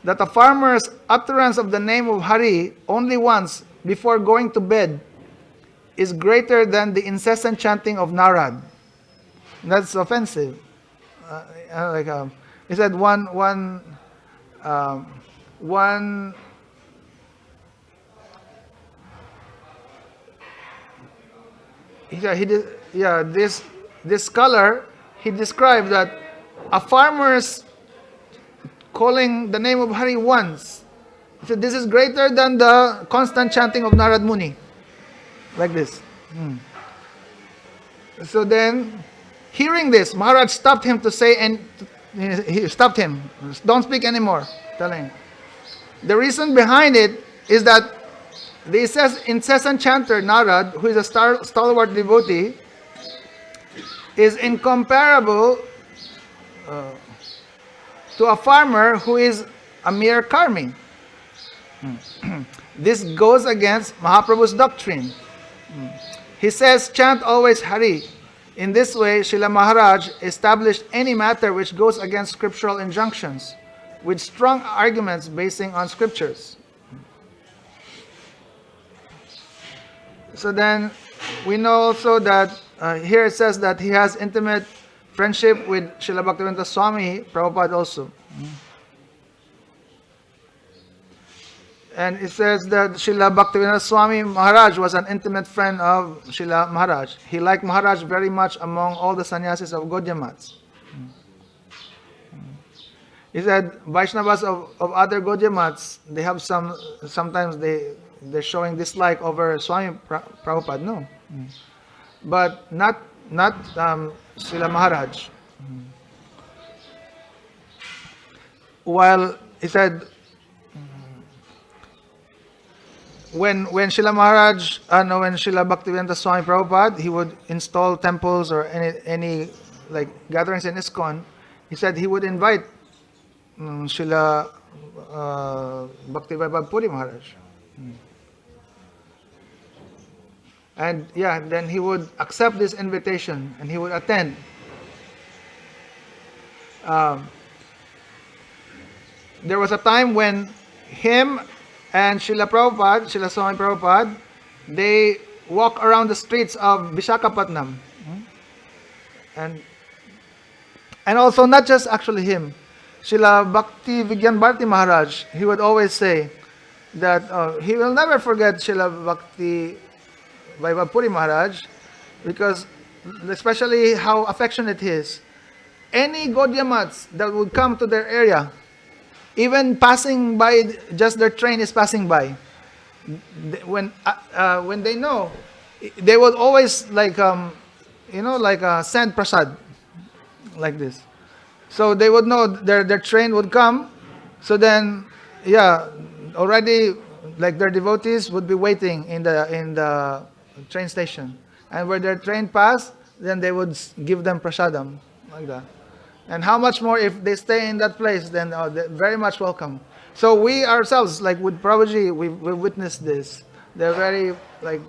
that a farmer's utterance of the name of Hari only once before going to bed is greater than the incessant chanting of Narad. That's offensive. He said one this scholar, he described that a farmer's calling the name of Hari once, he said this is greater than the constant chanting of Narad Muni, like this. So then, hearing this, Maharaj stopped him to say, and he stopped him, don't speak anymore, telling. The reason behind it is that the incessant chanter Narad, who is a stalwart devotee, is incomparable to a farmer who is a mere karmi. This goes against Mahaprabhu's doctrine. He says, chant always Hari. In this way, Srila Maharaj established any matter which goes against scriptural injunctions, with strong arguments basing on scriptures. So then, we know also that here it says that he has intimate friendship with Srila Bhaktivedanta Swami, Prabhupada also. And it says that Srila Bhaktivedanta Swami Maharaj was an intimate friend of Srila Maharaj. He liked Maharaj very much among all the sannyasis of Gaudiya Mats. He said Vaishnavas of other Gaudiya Mats, they have sometimes they're showing dislike over Swami Prabhupada, no. But not Srila Maharaj. While he said, when Srila Maharaj, no, when Srila Bhaktivedanta Swami Prabhupada, he would install temples or any like gatherings in ISKCON, he said he would invite Srila Bhaktivedanta Puri Maharaj. And yeah, then he would accept this invitation and he would attend. There was a time when him and Srila Prabhupada, Srila Swami Prabhupada, they walk around the streets of Visakhapatnam. And also not just actually him. Srila Bhaktivedanta Maharaj, he would always say that he will never forget Srila Bhakti Vaibhav Maharaj, because especially how affectionate he is. Any Gaudiamats that would come to their area, even passing by, just their train is passing by, when they know, they would always like send prasad like this. So they would know their train would come. So then, yeah, already like their devotees would be waiting in the train station, and where their train passed, then they would give them prasadam like that. And how much more if they stay in that place, then they're very much welcome. So we ourselves, like with Prabhuji, we witnessed this. They're very like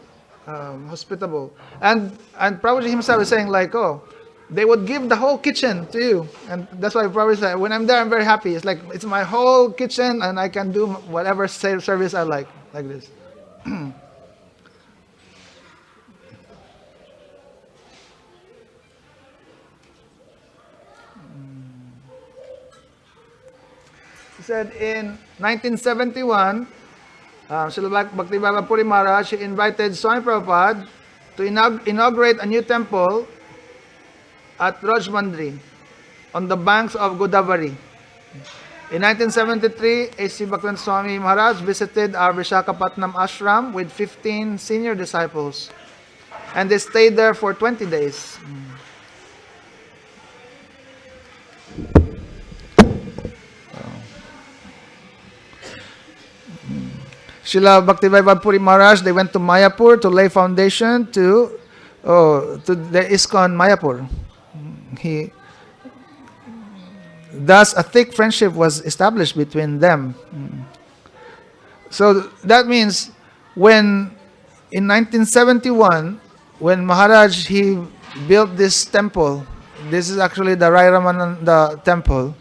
hospitable, and Prabhuji himself is saying like, oh, they would give the whole kitchen to you, and that's why Prabhuji said, when I'm there, I'm very happy. It's like it's my whole kitchen, and I can do whatever service I like this. He said in 1971, Srila Bhaktivedanta Puri Maharaj invited Swami Prabhupada to inaugurate a new temple at Rajmandri on the banks of Godavari. In 1973, A.C. Bhaktivedanta Swami Maharaj visited our Visakhapatnam ashram with 15 senior disciples, and they stayed there for 20 days. Srila Bhaktivedanta Puri Maharaj, they went to Mayapur to lay foundation to the ISKCON Mayapur. Thus a thick friendship was established between them. So that means when in 1971, when Maharaj he built this temple, this is actually the Rai Ramananda temple,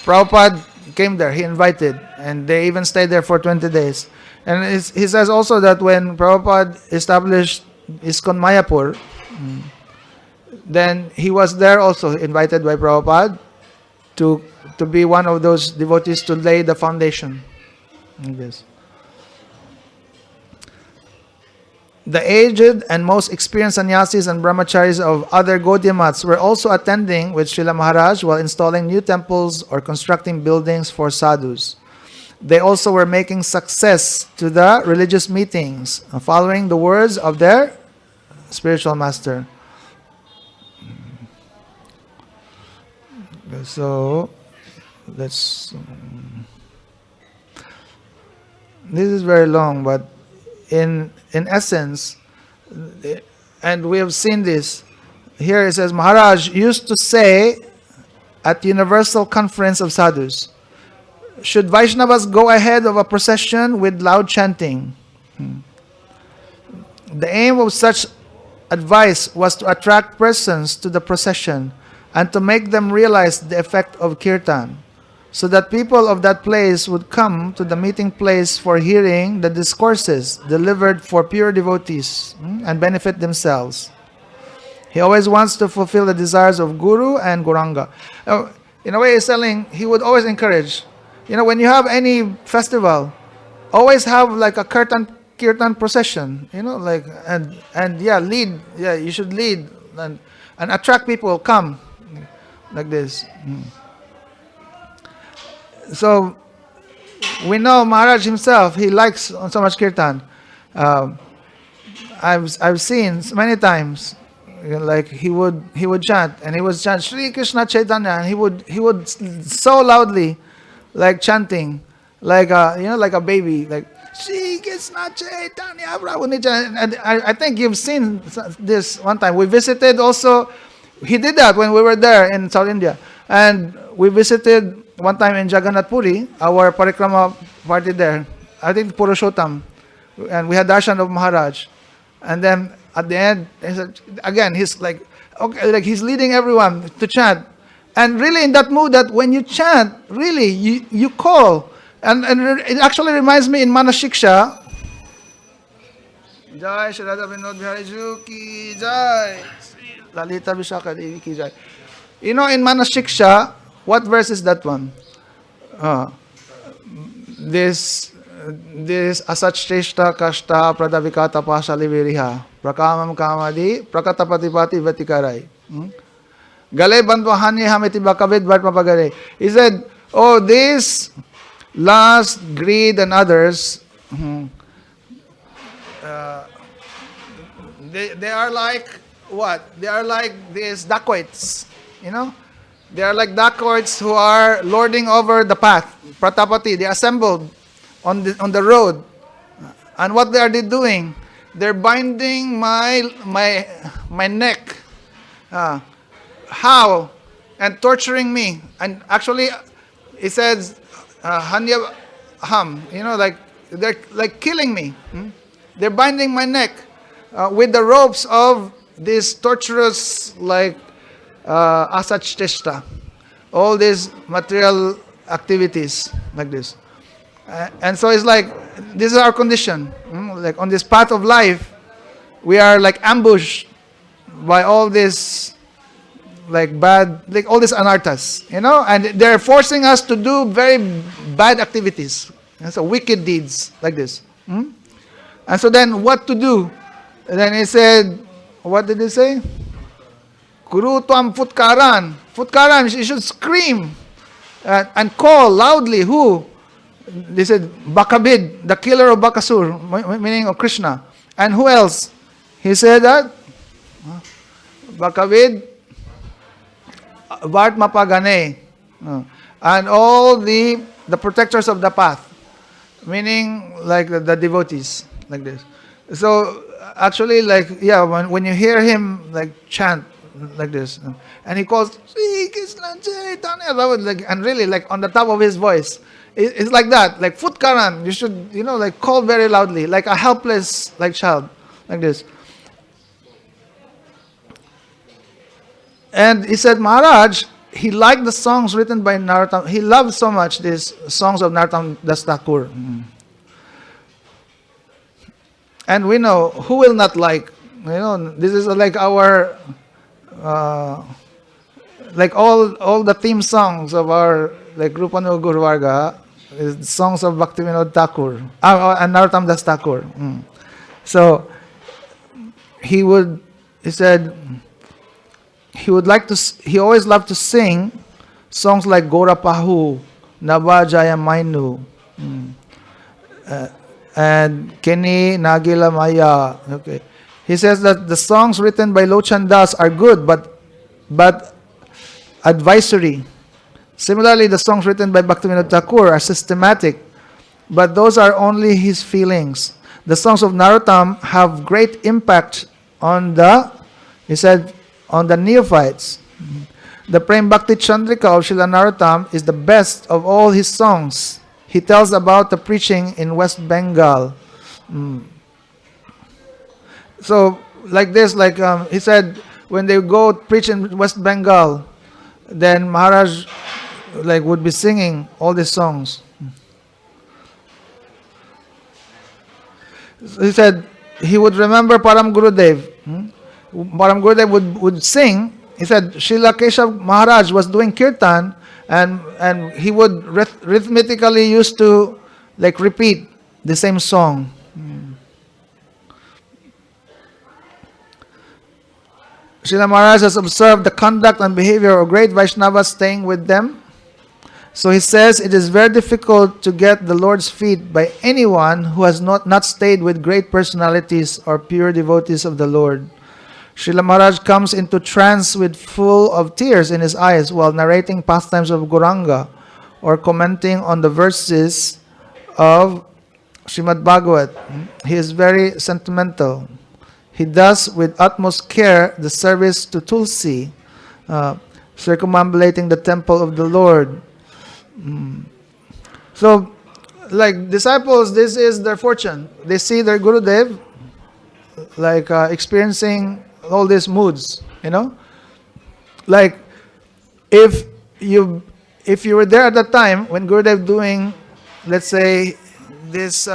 Prabhupada came there, he invited, and they even stayed there for 20 days. And he says also that when Prabhupada established ISKCON Mayapur, then he was there also invited by Prabhupada to be one of those devotees to lay the foundation. Yes. The aged and most experienced sannyasis and brahmacharis of other Gaudiya Mats were also attending with Srila Maharaj while installing new temples or constructing buildings for sadhus. They also were making success to the religious meetings, following the words of their spiritual master. So, this is very long, but in essence, and we have seen this, here it says, Maharaj used to say at the Universal Conference of Sadhus, should Vaishnavas go ahead of a procession with loud chanting? The aim of such advice was to attract persons to the procession and to make them realize the effect of kirtan, so that people of that place would come to the meeting place for hearing the discourses delivered for pure devotees and benefit themselves. He always wants to fulfill the desires of Guru and Gauranga. In a way, he's telling, he would always encourage, when you have any festival, always have like a kirtan procession, lead, you should lead and attract people, come, like this. So we know Maharaj himself, he likes so much kirtan. I've seen many times, like he would chant, and he would chant Shri Krishna Chaitanya, and he would so loudly, like chanting, like a baby, like Shri Krishna Chaitanya Prabhu Nityananda. And I think you've seen this one time. We visited also, he did that when we were there in South India. And we visited one time in Jagannath Puri, our parikrama party there. I think Purushottam. And we had darshan of Maharaj. And then at the end, again, he's like, okay, like he's leading everyone to chant. And really in that mood that when you chant, really, you call. And it actually reminds me in Manashiksha. Jai Shri Radha Vinod Bihari Ju Ki Jai. Lalita Vishaka Devi Ki Jai. You know, in Manashiksha, what verse is that one? This asachreshta kashta pradavikata pasali viriha prakamam kamadi prakatapatipati vatikarai. Gale bandwahani hamiti bakavid vatmapagare. He said, oh, this lust, greed, and others, they are like what? They are like these dacoits, you know? They are like dacoits who are lording over the path. Pratapati, they assembled on the road. And what they are doing? They're binding my neck. How? And torturing me. And actually, it says, Hanya Ham, you know, like they're like killing me. They're binding my neck with the ropes of this torturous, like asachreshta, all these material activities like this. And so it's like, this is our condition. Like on this path of life, we are like ambushed by all this like bad, like all these anarthas, you know, and they're forcing us to do very bad activities. And so wicked deeds like this. And so then what to do? And then he said, what did he say? Kuru tuam futkaran. Futkaran, you should scream and call loudly. Who? They said, Bakabid, the killer of Bakasur, meaning of Krishna. And who else? He said that? Bakabid, Vart Mapagane. And all the protectors of the path. Meaning like the devotees. Like this. So actually, like, yeah, when you hear him like chant like this, and he calls Sri Krishna Chaitanya, like, and really like on the top of his voice, it's like that, like Futkaran. You should, you know, like call very loudly, like a helpless like child, like this. And he said Maharaj, he liked the songs written by Narottam. He loved so much these songs of Narottam Das Thakur. And we know, who will not like, you know, this is like our, like all the theme songs of our, like Rupanu Guru Varga, is songs of Bhaktivinoda Thakur, and Narottam Das Thakur. So, he said, he always loved to sing songs like Gora Pahu, Nava Jaya Mainu, and Keni Nagila Maya. Okay. He says that the songs written by Lochan Das are good, but advisory. Similarly, the songs written by Bhaktivinoda Thakur are systematic, but those are only his feelings. The songs of Narottam have great impact on the neophytes. The Prem Bhakti Chandrika of Srila Narottam is the best of all his songs. He tells about the preaching in West Bengal. So, like this, like he said, when they go preach in West Bengal, then Maharaj like would be singing all these songs. He said he would remember Param Gurudev. Param Gurudev would sing. He said Srila Keshav Maharaj was doing kirtan, and he would rhythmically used to like repeat the same song. Srila Maharaj has observed the conduct and behavior of great Vaishnavas staying with them. So he says it is very difficult to get the Lord's feet by anyone who has not stayed with great personalities or pure devotees of the Lord. Srila Maharaj comes into trance with full of tears in his eyes while narrating pastimes of Gauranga or commenting on the verses of Srimad Bhagavat. He is very sentimental. He does with utmost care the service to Tulsi, circumambulating the temple of the Lord. So, like disciples, this is their fortune. They see their Gurudev like experiencing all these moods, Like if you were there at that time when Gurudev doing, let's say, this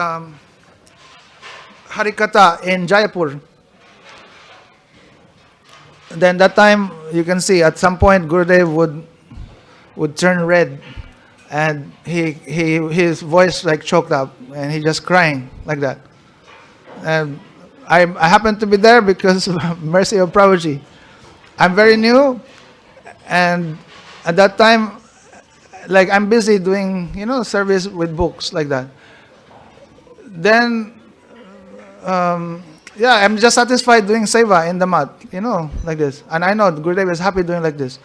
Harikatha in Jaipur, then that time you can see at some point Gurudev would turn red, and his voice like choked up, and he just crying like that. And I happened to be there because of mercy of Prabhuji. I'm very new, and at that time, like I'm busy doing service with books like that. Then I'm just satisfied doing seva in the mat, like this. And I know Gurudev is happy doing like this.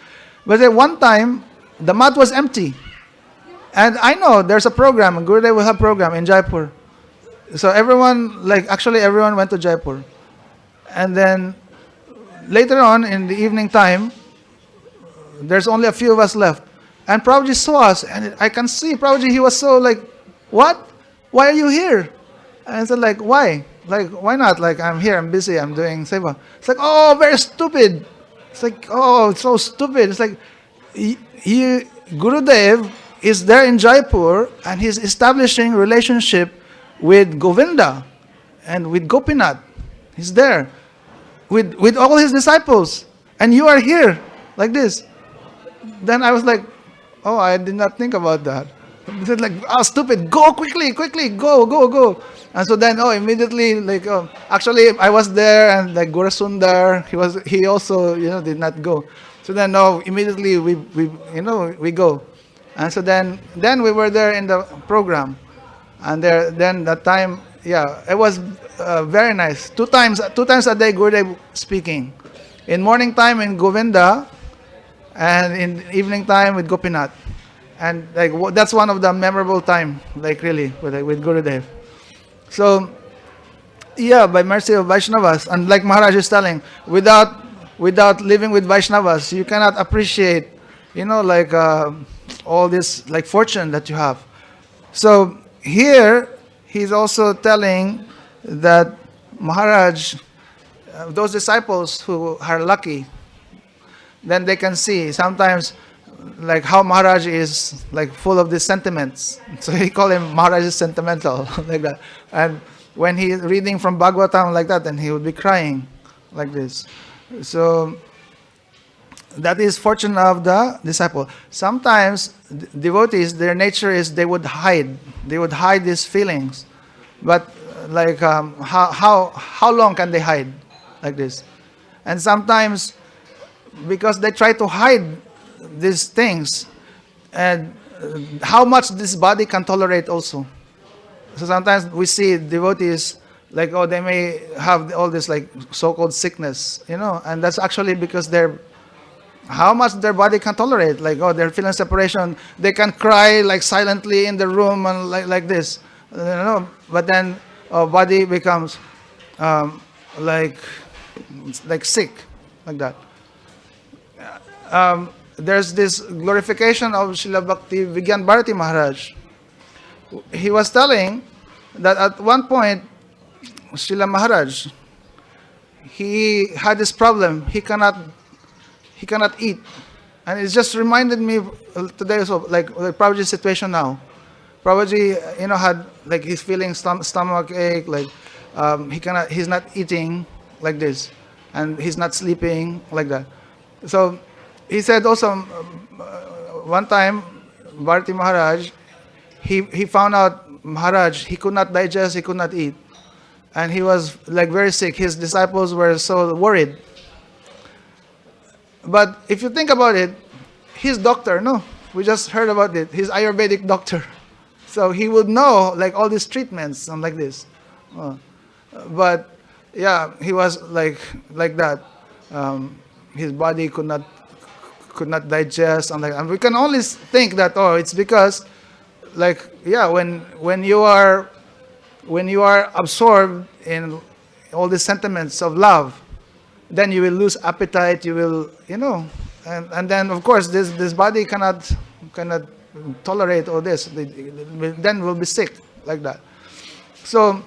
But at one time, the mat was empty. And I know there's a program, Gurudev will have program in Jaipur. So everyone went to Jaipur. And then later on in the evening time, there's only a few of us left. And Prabhuji saw us, and I can see Prabhuji, he was so like, what? Why are you here? And I said, like, why? Like, why not? Like, I'm here, I'm busy, I'm doing seva. It's like, oh, very stupid. It's like, oh, it's so stupid. It's like, Gurudev is there in Jaipur, and he's establishing relationship with Govinda and with Gopinath. He's there with all his disciples. And you are here, like this. Then I was like, oh, I did not think about that. He said like, oh, stupid, go quickly, go. And so then, immediately, like, actually, I was there, and like Guru Sundar, he also, did not go. So then, immediately we go. And so then we were there in the program. And then that time, it was very nice. Two times a day, Gurudev speaking. In morning time in Govinda, and in evening time with Gopinath. And like that's one of the memorable time, like really, with Gurudev. So, by mercy of Vaishnavas, and like Maharaj is telling, without living with Vaishnavas, you cannot appreciate, all this like fortune that you have. So here, he's also telling that Maharaj, those disciples who are lucky, then they can see sometimes like how Maharaj is like full of these sentiments. So he call him Maharaj is sentimental like that. And when he's reading from Bhagavatam like that, then he would be crying like this. So that is fortune of the disciple. Sometimes devotees, their nature is they would hide these feelings. But like how long can they hide like this? And sometimes because they try to hide these things, and how much this body can tolerate also. So sometimes we see devotees like, they may have all this like so-called sickness, and that's actually because how much their body can tolerate. Like, they're feeling separation, they can cry like silently in the room and like this, but then body becomes like sick, like that. There's this glorification of Srila Bhaktivedanta Maharaj. He was telling that at one point, Srila Maharaj, he had this problem. He cannot eat, and it just reminded me today also, like Prabhuji's situation now. Prabhuji, had like he's feeling stomach ache, like he's not eating like this, and he's not sleeping like that. So he said also one time, Bharati Maharaj, he found out Maharaj, he could not digest, he could not eat. And he was like very sick. His disciples were so worried. But if you think about it, he's doctor, no? We just heard about it. He's Ayurvedic doctor. So he would know like all these treatments and like this. But he was like that. His body could not digest, and we can only think that it's because when you are when you are absorbed in all the sentiments of love, then you will lose appetite, you will, and then of course this body cannot tolerate all this. Then will be sick like that. So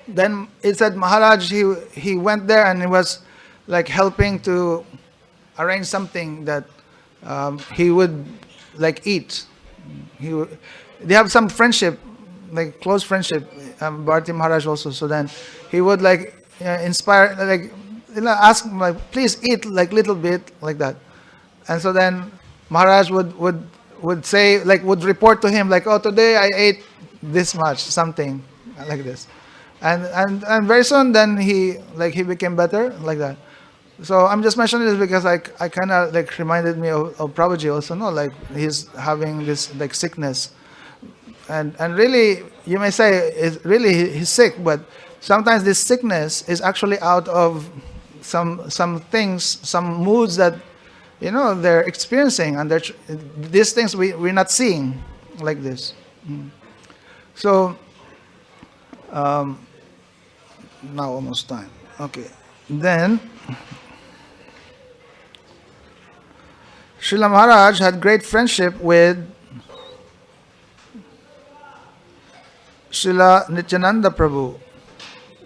then it said Maharaj, he went there and he was like helping to arrange something that he would like eat. They have some friendship, like close friendship, Bharati Maharaj also. So then he would like inspire, like ask like, please eat like little bit like that. And so then Maharaj would say, like would report to him like, oh, today I ate this much, something like this. And very soon then he became better like that. So I'm just mentioning this because I kind of like reminded me of Prabhuji also, no, like he's having this like sickness, and really you may say he's sick, but sometimes this sickness is actually out of some things, some moods that they're experiencing, and these things we're not seeing like this. So now almost time. Okay, then. Srila Maharaj had great friendship with Srila Nityananda Prabhu,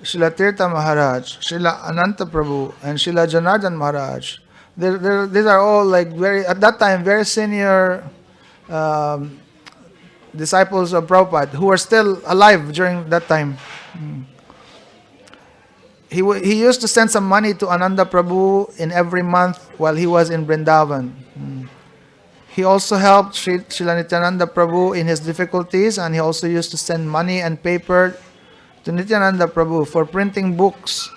Srila Tirtha Maharaj, Srila Ananta Prabhu, and Srila Janardhan Maharaj. These are all like at that time, very senior disciples of Prabhupada who were still alive during that time. He used to send some money to Ananda Prabhu in every month while he was in Vrindavan. He also helped Srila Nityananda Prabhu in his difficulties, and he also used to send money and paper to Nityananda Prabhu for printing books.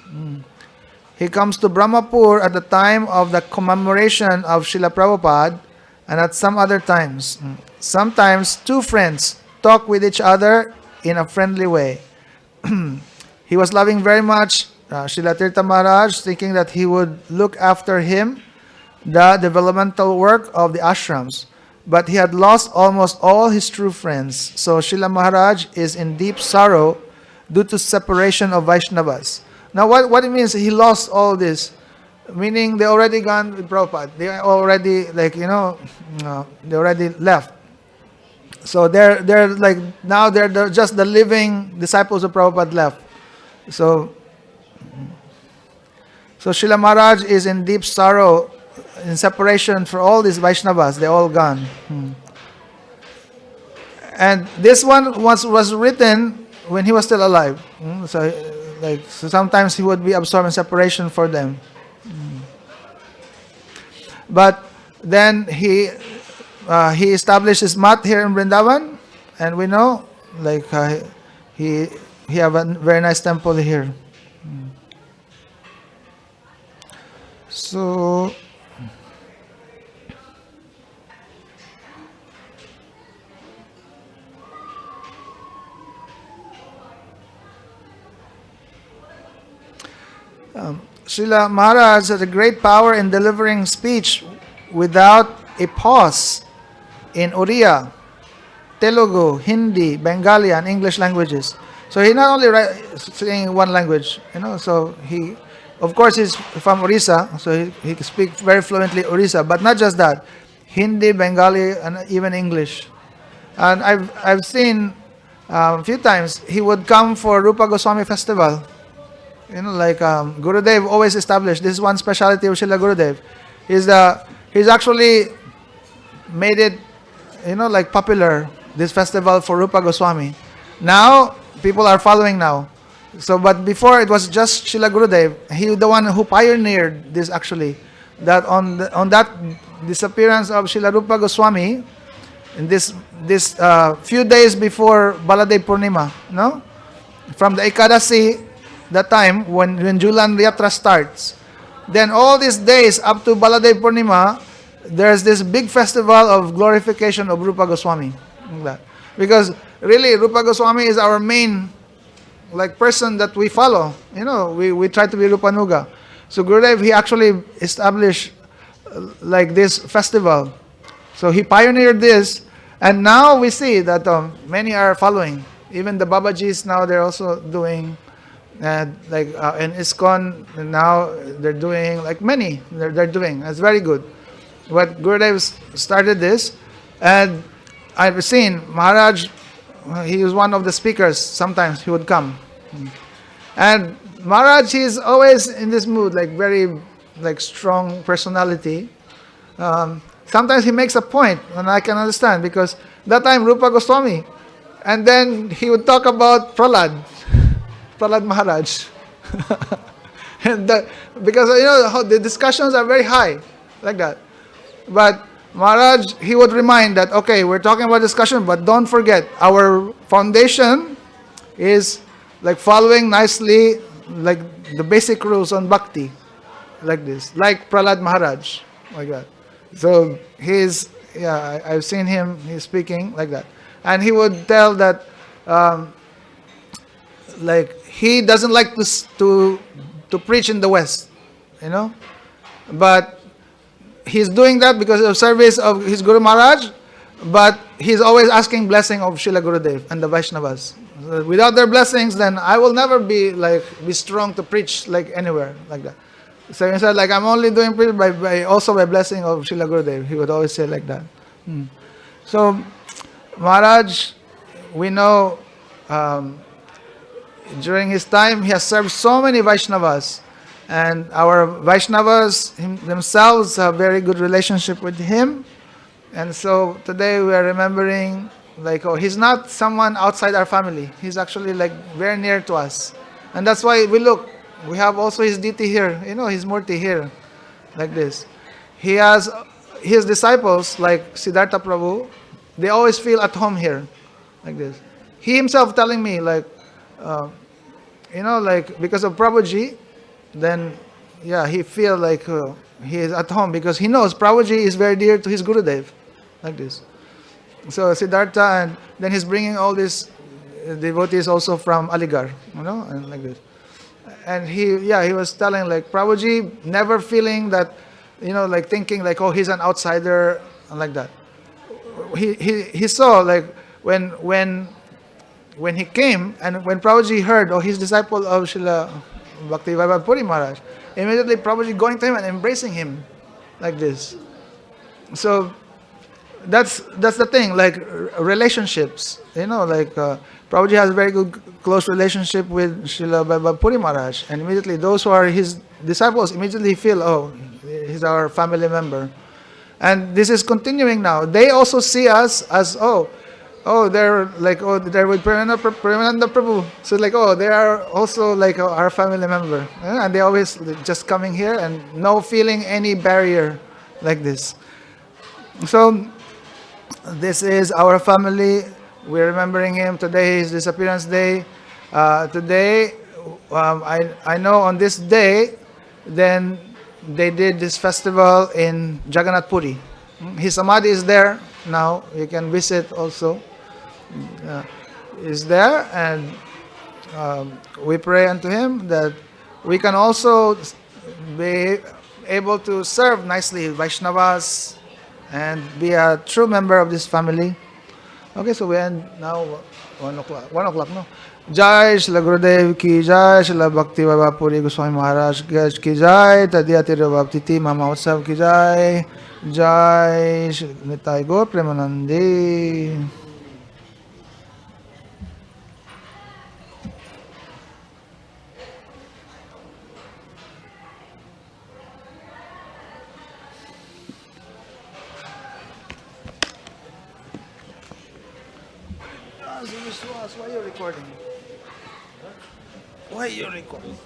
He comes to Brahmapur at the time of the commemoration of Srila Prabhupada and at some other times. Sometimes two friends talk with each other in a friendly way. He was loving very much Srila Tirtha Maharaj, thinking that he would look after him, the developmental work of the ashrams. But he had lost almost all his true friends. So Srila Maharaj is in deep sorrow due to separation of Vaishnavas. Now what it means, he lost all this, meaning they already gone with Prabhupada. They already they already left. So they're like, now they're just the living disciples of Prabhupada left. So Srila Maharaj is in deep sorrow in separation for all these Vaishnavas. They're all gone. And this one was written when he was still alive. So sometimes he would be absorbed in separation for them. But then he established his mat here in Vrindavan, and we know he have a very nice temple here. So Srila Maharaj has a great power in delivering speech without a pause in Oriya, Telugu, Hindi, Bengali, and English languages. So he not only saying one language, so he, of course, he's from Orissa, so he speaks very fluently Orissa, but not just that, Hindi, Bengali, and even English. And I've seen a few times he would come for Rupa Goswami festival. Gurudev always established this is one specialty of Srila Gurudev. He's actually made it, popular, this festival for Rupa Goswami. Now people are following now. So, but before it was just Srila Gurudev. He the one who pioneered this actually. That on that disappearance of Srila Rupa Goswami, in this few days before Baladev Purnima, no, from the Ekadasi, that time when Julan Yatra starts, then all these days up to Baladev Purnima, there's this big festival of glorification of Rupa Goswami. Because really Rupa Goswami is our main person that we follow. We try to be Rupanuga. So Gurudev, he actually established this festival. So he pioneered this, and now we see that many are following. Even the Babajis now, they're also doing, like in ISKCON now, they're doing, like many, they're doing. It's very good. But Gurudev started this, and I've seen Maharaj, he was one of the speakers, sometimes he would come. And Maharaj, he's always in this mood, like very like strong personality. Sometimes he makes a point, and I can understand, because that time Rupa Goswami, and then he would talk about Prahlad Maharaj. And because how the discussions are very high, like that. But Maharaj, he would remind that, okay, we're talking about discussion, but don't forget, our foundation is like following nicely, like the basic rules on bhakti, like this, like Prahlad Maharaj, like that. So I've seen him, he's speaking like that. And he would tell that, like, he doesn't like to preach in the West, but he's doing that because of service of his Guru Maharaj, but he's always asking blessing of Srila Gurudev and the Vaishnavas. So without their blessings, then I will never be strong to preach like anywhere, like that. So he said, like, I'm only doing preach by blessing of Srila Gurudev. He would always say like that. So Maharaj, we know, during his time, he has served so many Vaishnavas. And our Vaishnavas themselves have a very good relationship with him. And so today we are remembering, like, he's not someone outside our family. He's actually like very near to us. And that's why we have also his deity here, his murti here, like this. He has his disciples, like Siddhartha Prabhu, they always feel at home here, like this. He himself telling me, like, like, because of Prabhuji, then he feel like he is at home, because he knows Prabhuji is very dear to his Gurudev, like this. So Siddhartha, and then he's bringing all these devotees also from Aligarh, and like this. And he was telling, like, Prabhuji never feeling that, like thinking like, he's an outsider, and like that. He saw, like, when he came, and when Prabhuji heard, he's disciple of Srila Bhaktivedanta Puri Maharaj, immediately Prabhuji going to him and embracing him, like this. So that's the thing, like relationships, like Prabhuji has a very good close relationship with Srila Bhaktivedanta Puri Maharaj, and immediately those who are his disciples immediately feel, he's our family member. And this is continuing now. They also see us as, they're like, they're with Premananda Prabhu. So like, they are also like our family member. And they always just coming here and no feeling any barrier like this. So this is our family. We're remembering him. Today is disappearance day. Today, I know on this day, then they did this festival in Jagannath Puri. His samadhi is there now. You can visit also. Is there, and we pray unto him that we can also be able to serve nicely Vaishnavas and be a true member of this family. Okay, so we end now 1 o'clock. 1 o'clock, no? Jai Srila Gurudev ki Jai, Srila Bhaktivedanta Puri Goswami Maharaj ki Jai, Tadiyati Ravaptiti Mama Utsav ki Jai, Jai Nitai Gaur Premanandi. Why are you recording? Why are you recording?